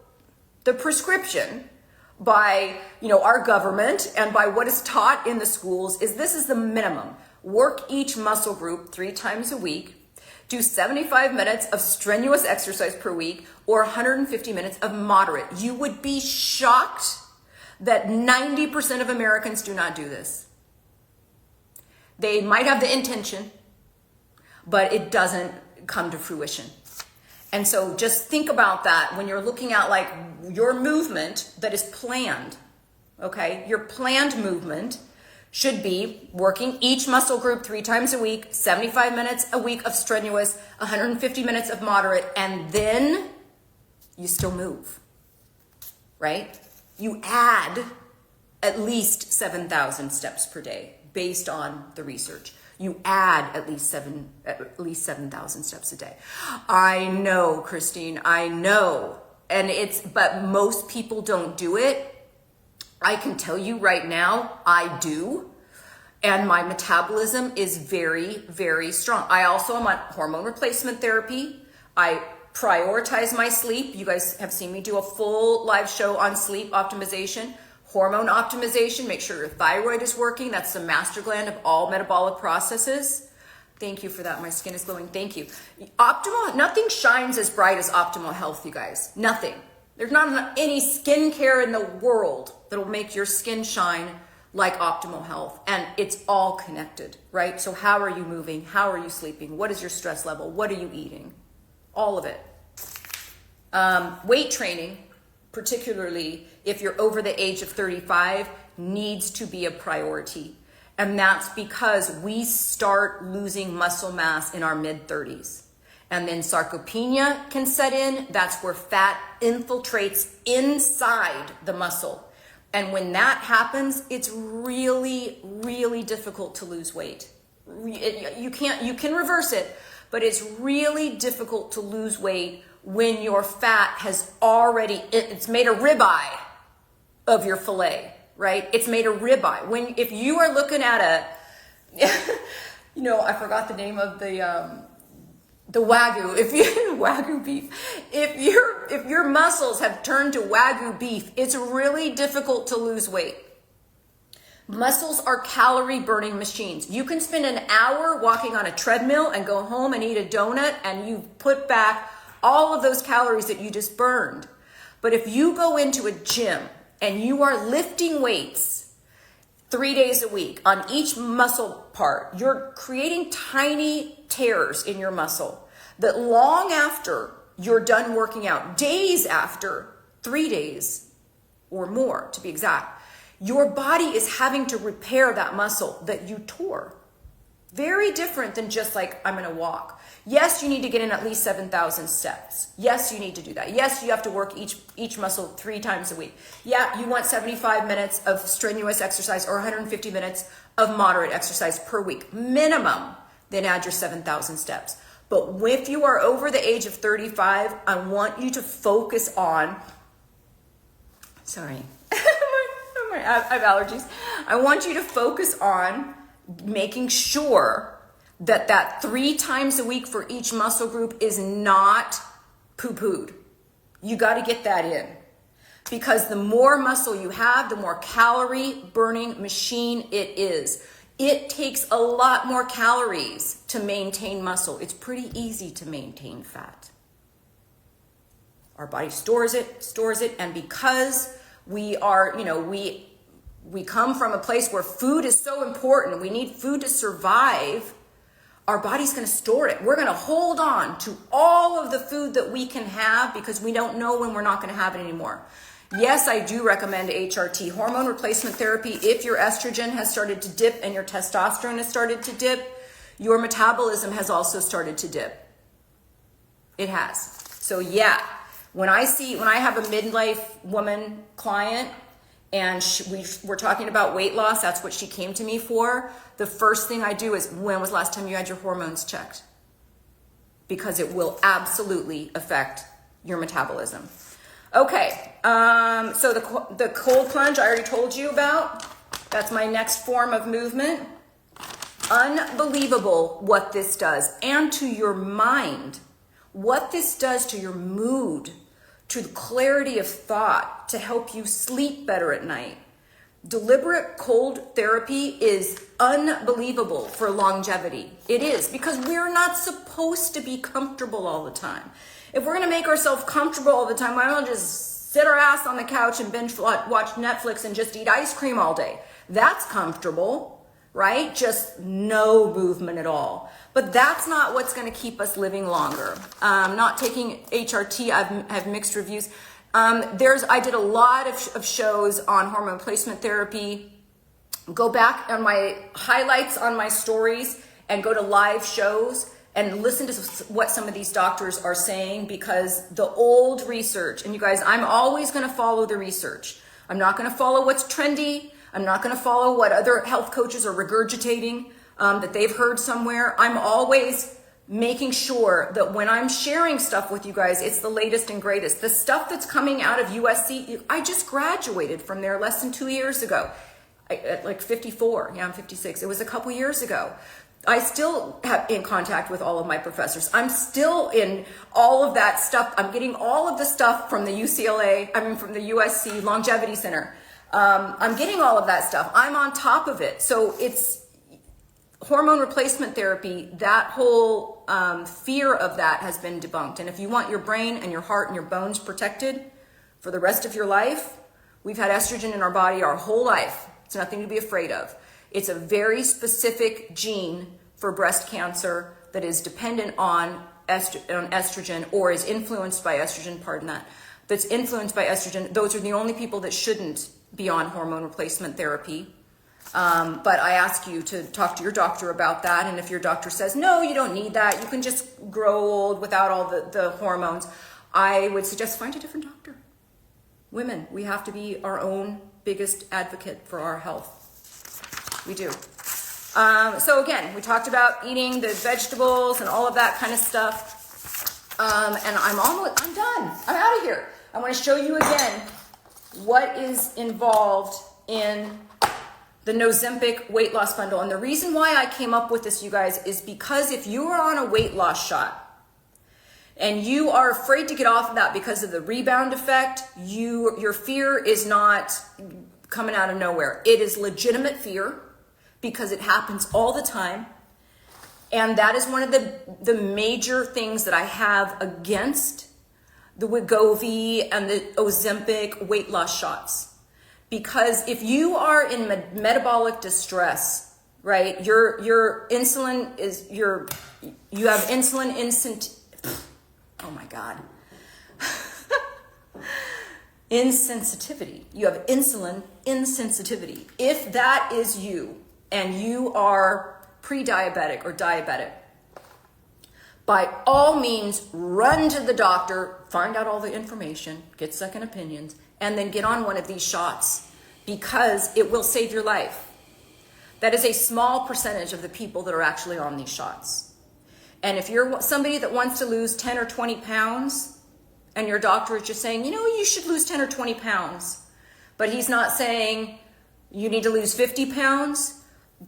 the prescription by, our government and by what is taught in the schools is this is the minimum. Work each muscle group 3 times a week. Do 75 minutes of strenuous exercise per week or 150 minutes of moderate. You would be shocked that 90% of Americans do not do this. They might have the intention, but it doesn't come to fruition. And so just think about that when you're looking at like your movement that is planned, okay? Your planned movement should be working each muscle group 3 times a week, 75 minutes a week of strenuous, 150 minutes of moderate, and then you still move, right? You add at least 7,000 steps per day based on the research. You add at least 7,000 steps a day. I know, Christine, I know. but most people don't do it. I can tell you right now, I do. And my metabolism is very, very strong. I also am on hormone replacement therapy. I prioritize my sleep. You guys have seen me do a full live show on sleep optimization, hormone optimization. Make sure your thyroid is working. That's the master gland of all metabolic processes. Thank you for that. My skin is glowing. Thank you. Nothing shines as bright as optimal health, you guys. Nothing. There's not any skincare in the world that'll make your skin shine like optimal health. And it's all connected, right? So how are you moving? How are you sleeping? What is your stress level? What are you eating? All of it. Weight training, particularly if you're over the age of 35, needs to be a priority. And that's because we start losing muscle mass in our mid-30s. And then sarcopenia can set in. That's where fat infiltrates inside the muscle. And when that happens, it's really, really difficult to lose weight. You can reverse it, but it's really difficult to lose weight when your fat has already, it's made a ribeye of your filet, right? It's made a ribeye. If you are looking at I forgot the name of the Wagyu, Wagyu beef. If your muscles have turned to Wagyu beef, it's really difficult to lose weight. Muscles are calorie burning machines. You can spend an hour walking on a treadmill and go home and eat a donut and you've put back all of those calories that you just burned. But if you go into a gym and you are lifting weights 3 days a week on each muscle part, you're creating tiny tears in your muscle that long after you're done working out, days after, 3 days or more to be exact, your body is having to repair that muscle that you tore. Very different than just like, I'm gonna walk. Yes, you need to get in at least 7,000 steps. Yes, you need to do that. Yes, you have to work each muscle 3 times a week. Yeah, you want 75 minutes of strenuous exercise or 150 minutes of moderate exercise per week, minimum. Then add your 7,000 steps. But if you are over the age of 35, I want you to focus on, sorry, I have allergies. I want you to focus on making sure that 3 times a week for each muscle group is not poo-pooed. You got to get that in. Because the more muscle you have, the more calorie burning machine it is. It takes a lot more calories to maintain muscle. It's pretty easy to maintain fat. Our body stores it, and because we are, we come from a place where food is so important, we need food to survive, our body's going to store it. We're going to hold on to all of the food that we can have because we don't know when we're not going to have it anymore. Yes, I do recommend HRT, hormone replacement therapy. If your estrogen has started to dip and your testosterone has started to dip, your metabolism has also started to dip. It has. So yeah, when I have a midlife woman client and we're talking about weight loss, that's what she came to me for. The first thing I do is, when was the last time you had your hormones checked? Because it will absolutely affect your metabolism. Okay, so the cold plunge I already told you about. That's my next form of movement. Unbelievable what this does, and to your mind. What this does to your mood, to the clarity of thought, to help you sleep better at night. Deliberate cold therapy is unbelievable for longevity. It is, because we're not supposed to be comfortable all the time. If we're going to make ourselves comfortable all the time, why don't we just sit our ass on the couch and binge watch Netflix and just eat ice cream all day? That's comfortable, right? Just no movement at all. But that's not what's going to keep us living longer. Not taking HRT, I have mixed reviews. I did a lot of shows on hormone replacement therapy. Go back on my highlights on my stories and go to live shows and listen to what some of these doctors are saying, because the old research, and you guys, I'm always going to follow the research. I'm not going to follow what's trendy. I'm not going to follow what other health coaches are regurgitating that they've heard somewhere. I'm always making sure that when I'm sharing stuff with you guys, it's the latest and greatest. The stuff that's coming out of USC, I just graduated from there less than 2 years ago. At like 54, yeah, I'm 56. It was a couple years ago. I still have in contact with all of my professors. I'm still in all of that stuff. I'm getting all of the stuff from the from the USC Longevity Center. I'm getting all of that stuff. I'm on top of it. So it's hormone replacement therapy. That whole fear of that has been debunked. And if you want your brain and your heart and your bones protected for the rest of your life, we've had estrogen in our body our whole life. It's nothing to be afraid of. It's a very specific gene for breast cancer that is dependent on estrogen or is influenced by estrogen, that's influenced by estrogen. Those are the only people that shouldn't be on hormone replacement therapy. But I ask you to talk to your doctor about that. And if your doctor says, no, you don't need that, you can just grow old without all the hormones, I would suggest find a different doctor. Women, we have to be our own biggest advocate for our health. We do. So again, we talked about eating the vegetables and all of that kind of stuff. And I'm done. I'm out of here. I want to show you again what is involved in the Nozympic Weight Loss Bundle. And the reason why I came up with this, you guys, is because if you are on a weight loss shot and you are afraid to get off of that because of the rebound effect, your fear is not coming out of nowhere. It is legitimate fear because it happens all the time. And that is one of the major things that I have against the Wegovy and the Ozempic weight loss shots. Because if you are in metabolic distress, right, your insulin is, you have insulin oh my God. Insensitivity. You have insulin insensitivity. If that is you and you are pre-diabetic or diabetic, by all means, run to the doctor, find out all the information, get second opinions, and then get on one of these shots because it will save your life. That is a small percentage of the people that are actually on these shots. And if you're somebody that wants to lose 10 or 20 pounds, and your doctor is just saying, you should lose 10 or 20 pounds, but he's not saying you need to lose 50 pounds,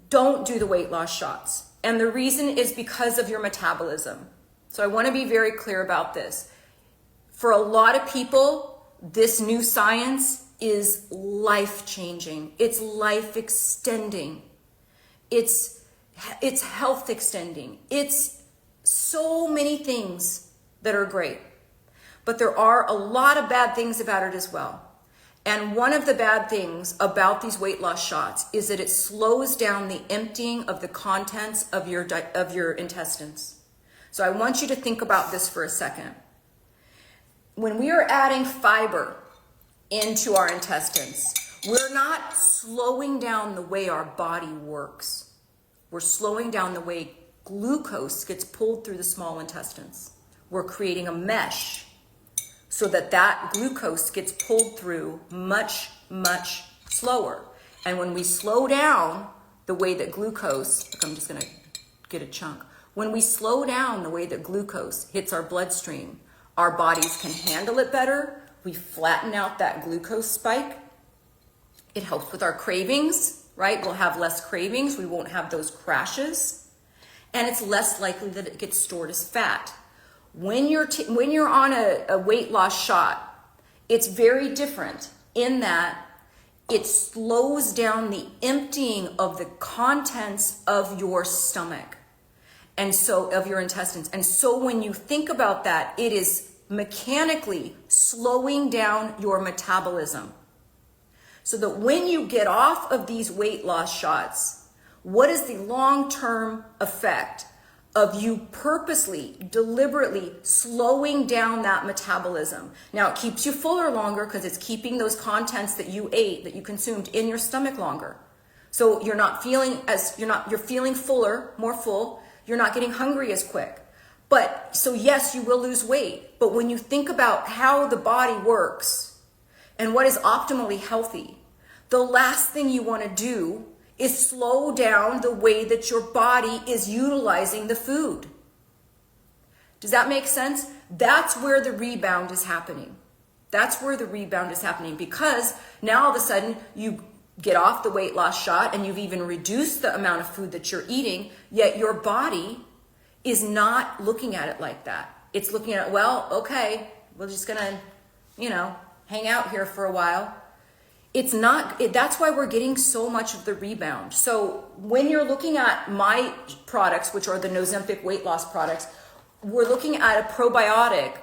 don't do the weight loss shots. And the reason is because of your metabolism. So I want to be very clear about this. For a lot of people, this new science is life-changing. It's life-extending. It's health-extending. It's so many things that are great. But there are a lot of bad things about it as well. And one of the bad things about these weight loss shots is that it slows down the emptying of the contents of your intestines. So I want you to think about this for a second. When we are adding fiber into our intestines, we're not slowing down the way our body works. We're slowing down the way glucose gets pulled through the small intestines. We're creating a mesh so that glucose gets pulled through much, much slower. And when we slow down the way that glucose, look, I'm just gonna get a chunk. When we slow down the way that glucose hits our bloodstream, our bodies can handle it better. We flatten out that glucose spike. It helps with our cravings, right? We'll have less cravings. We won't have those crashes. And it's less likely that it gets stored as fat. When you're on a weight loss shot, it's very different in that it slows down the emptying of the contents of your stomach and so of your intestines. And so when you think about that, it is mechanically slowing down your metabolism. So that when you get off of these weight loss shots, what is the long-term effect of you purposely, deliberately slowing down that metabolism? Now, it keeps you fuller longer because it's keeping those contents that you ate, that you consumed in your stomach longer. So you're feeling fuller, more full. You're not getting hungry as quick. But so yes, you will lose weight. But when you think about how the body works and what is optimally healthy, the last thing you want to do is slow down the way that your body is utilizing the food. Does that make sense? That's where the rebound is happening. That's where the rebound is happening, because now all of a sudden you get off the weight loss shot and you've even reduced the amount of food that you're eating, yet your body is not looking at it like that. It's looking at it, well, okay, we're just gonna, hang out here for a while. It's not, that's why we're getting so much of the rebound. So when you're looking at my products, which are the Nozympic weight loss products, we're looking at a probiotic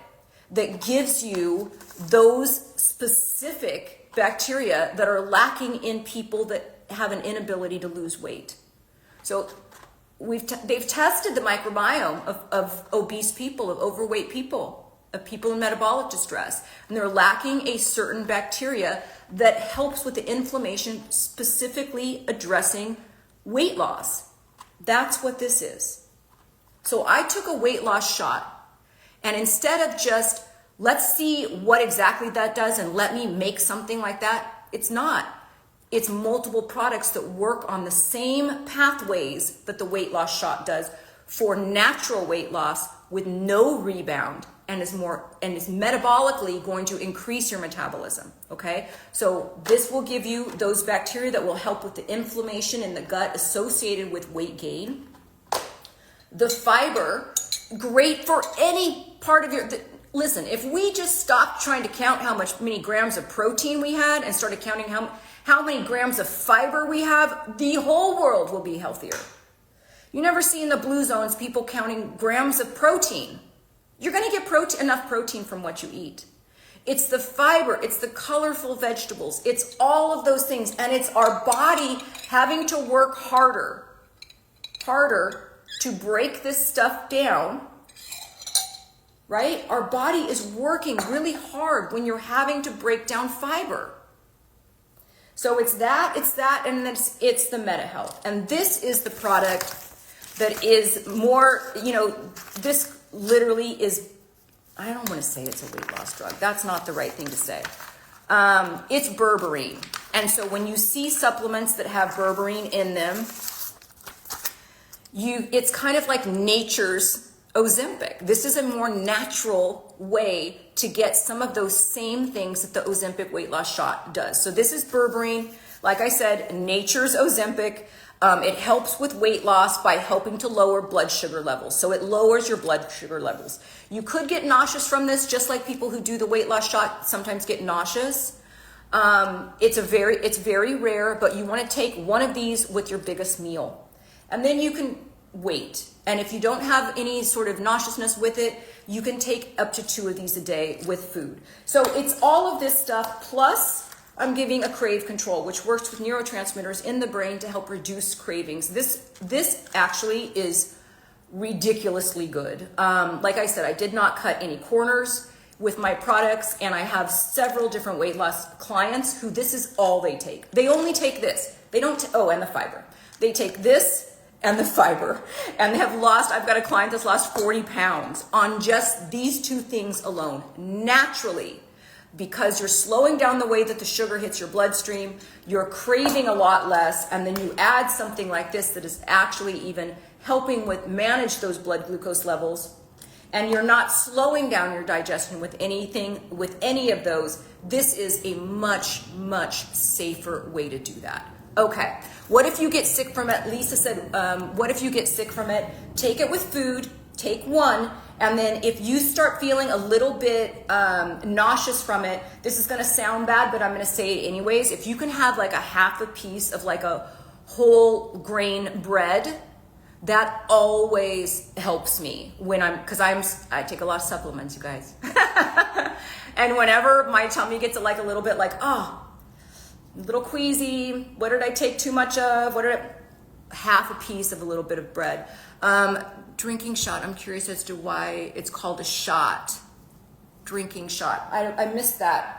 that gives you those specific bacteria that are lacking in people that have an inability to lose weight. So they've tested the microbiome of obese people, of overweight people, of people in metabolic distress, and they're lacking a certain bacteria that helps with the inflammation, specifically addressing weight loss. That's what this is. So I took a weight loss shot, and instead of just, let's see what exactly that does and let me make something like that, it's not. It's multiple products that work on the same pathways that the weight loss shot does for natural weight loss with no rebound, and is metabolically going to increase your metabolism, okay? So this will give you those bacteria that will help with the inflammation in the gut associated with weight gain. The fiber, great for any part of listen, if we just stopped trying to count many grams of protein we had and started counting how many grams of fiber we have, the whole world will be healthier. You never see in the blue zones people counting grams of protein. You're going to get enough protein from what you eat. It's the fiber, it's the colorful vegetables, it's all of those things, and it's our body having to work harder to break this stuff down, right? Our body is working really hard when you're having to break down fiber. So it's that, and then it's the Meta Health. And this is the product that is more, this literally is, I don't want to say it's a weight loss drug. That's not the right thing to say. It's berberine. And so when you see supplements that have berberine in them, it's kind of like nature's Ozempic. This is a more natural way to get some of those same things that the Ozempic weight loss shot does. So this is berberine. Like I said, nature's Ozempic. It helps with weight loss by helping to lower blood sugar levels. So it lowers your blood sugar levels. You could get nauseous from this, just like people who do the weight loss shot sometimes get nauseous. It's very rare, but you want to take one of these with your biggest meal. And then you can wait. And if you don't have any sort of nauseousness with it, you can take up to 2 of these a day with food. So it's all of this stuff, plus I'm giving a crave control, which works with neurotransmitters in the brain to help reduce cravings. This actually is ridiculously good. Like I said, I did not cut any corners with my products, and I have several different weight loss clients who this is all they take. They only take this. They don't, and the fiber. They take this and the fiber, and I've got a client that's lost 40 pounds on just these 2 things alone, naturally, because you're slowing down the way that the sugar hits your bloodstream, you're craving a lot less, and then you add something like this that is actually even helping with manage those blood glucose levels, and you're not slowing down your digestion with any of those. This is a much, much safer way to do that. Okay, what if you get sick from it? Lisa said, what if you get sick from it? Take it with food, take 1, and then if you start feeling a little bit nauseous from it, this is gonna sound bad, but I'm gonna say it anyways. If you can have like a half a piece of like a whole grain bread, that always helps me when I take a lot of supplements, you guys. And whenever my tummy gets like a little bit like, a little queasy, what did I take too much of? Half a piece of a little bit of bread. Drinking shot, I'm curious as to why it's called a shot. Drinking shot, I missed that.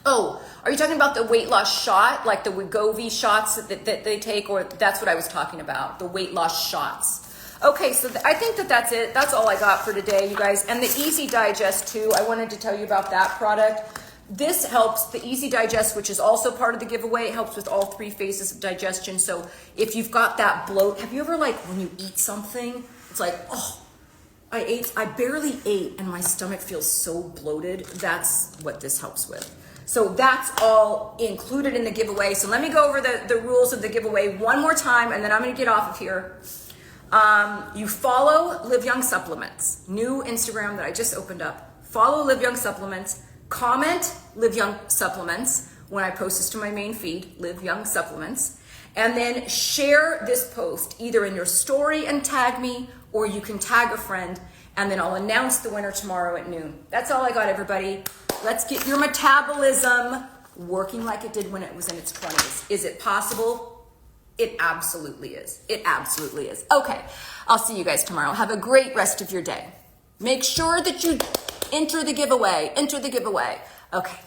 Oh, are you talking about the weight loss shot, like the Wegovy shots that they take, or that's what I was talking about, the weight loss shots? Okay, so I think that's it. That's all I got for today, you guys. And the Easy Digest too, I wanted to tell you about that product. This helps, the Easy Digest, which is also part of the giveaway, helps with all 3 phases of digestion. So if you've got that bloat, have you ever when you eat something, it's like, I barely ate and my stomach feels so bloated. That's what this helps with. So that's all included in the giveaway. So let me go over the rules of the giveaway one more time, and then I'm gonna get off of here. You follow Live Young Supplements, new Instagram that I just opened up. Follow Live Young Supplements, comment Live Young Supplements when I post this to my main feed, Live Young Supplements, and then share this post either in your story and tag me, or you can tag a friend, and then I'll announce the winner tomorrow at noon. That's all I got, everybody. Let's get your metabolism working like it did when it was in its 20s. Is it possible? It absolutely is. It absolutely is. Okay, I'll see you guys tomorrow. Have a great rest of your day. Make sure that you enter the giveaway. Enter the giveaway. Okay.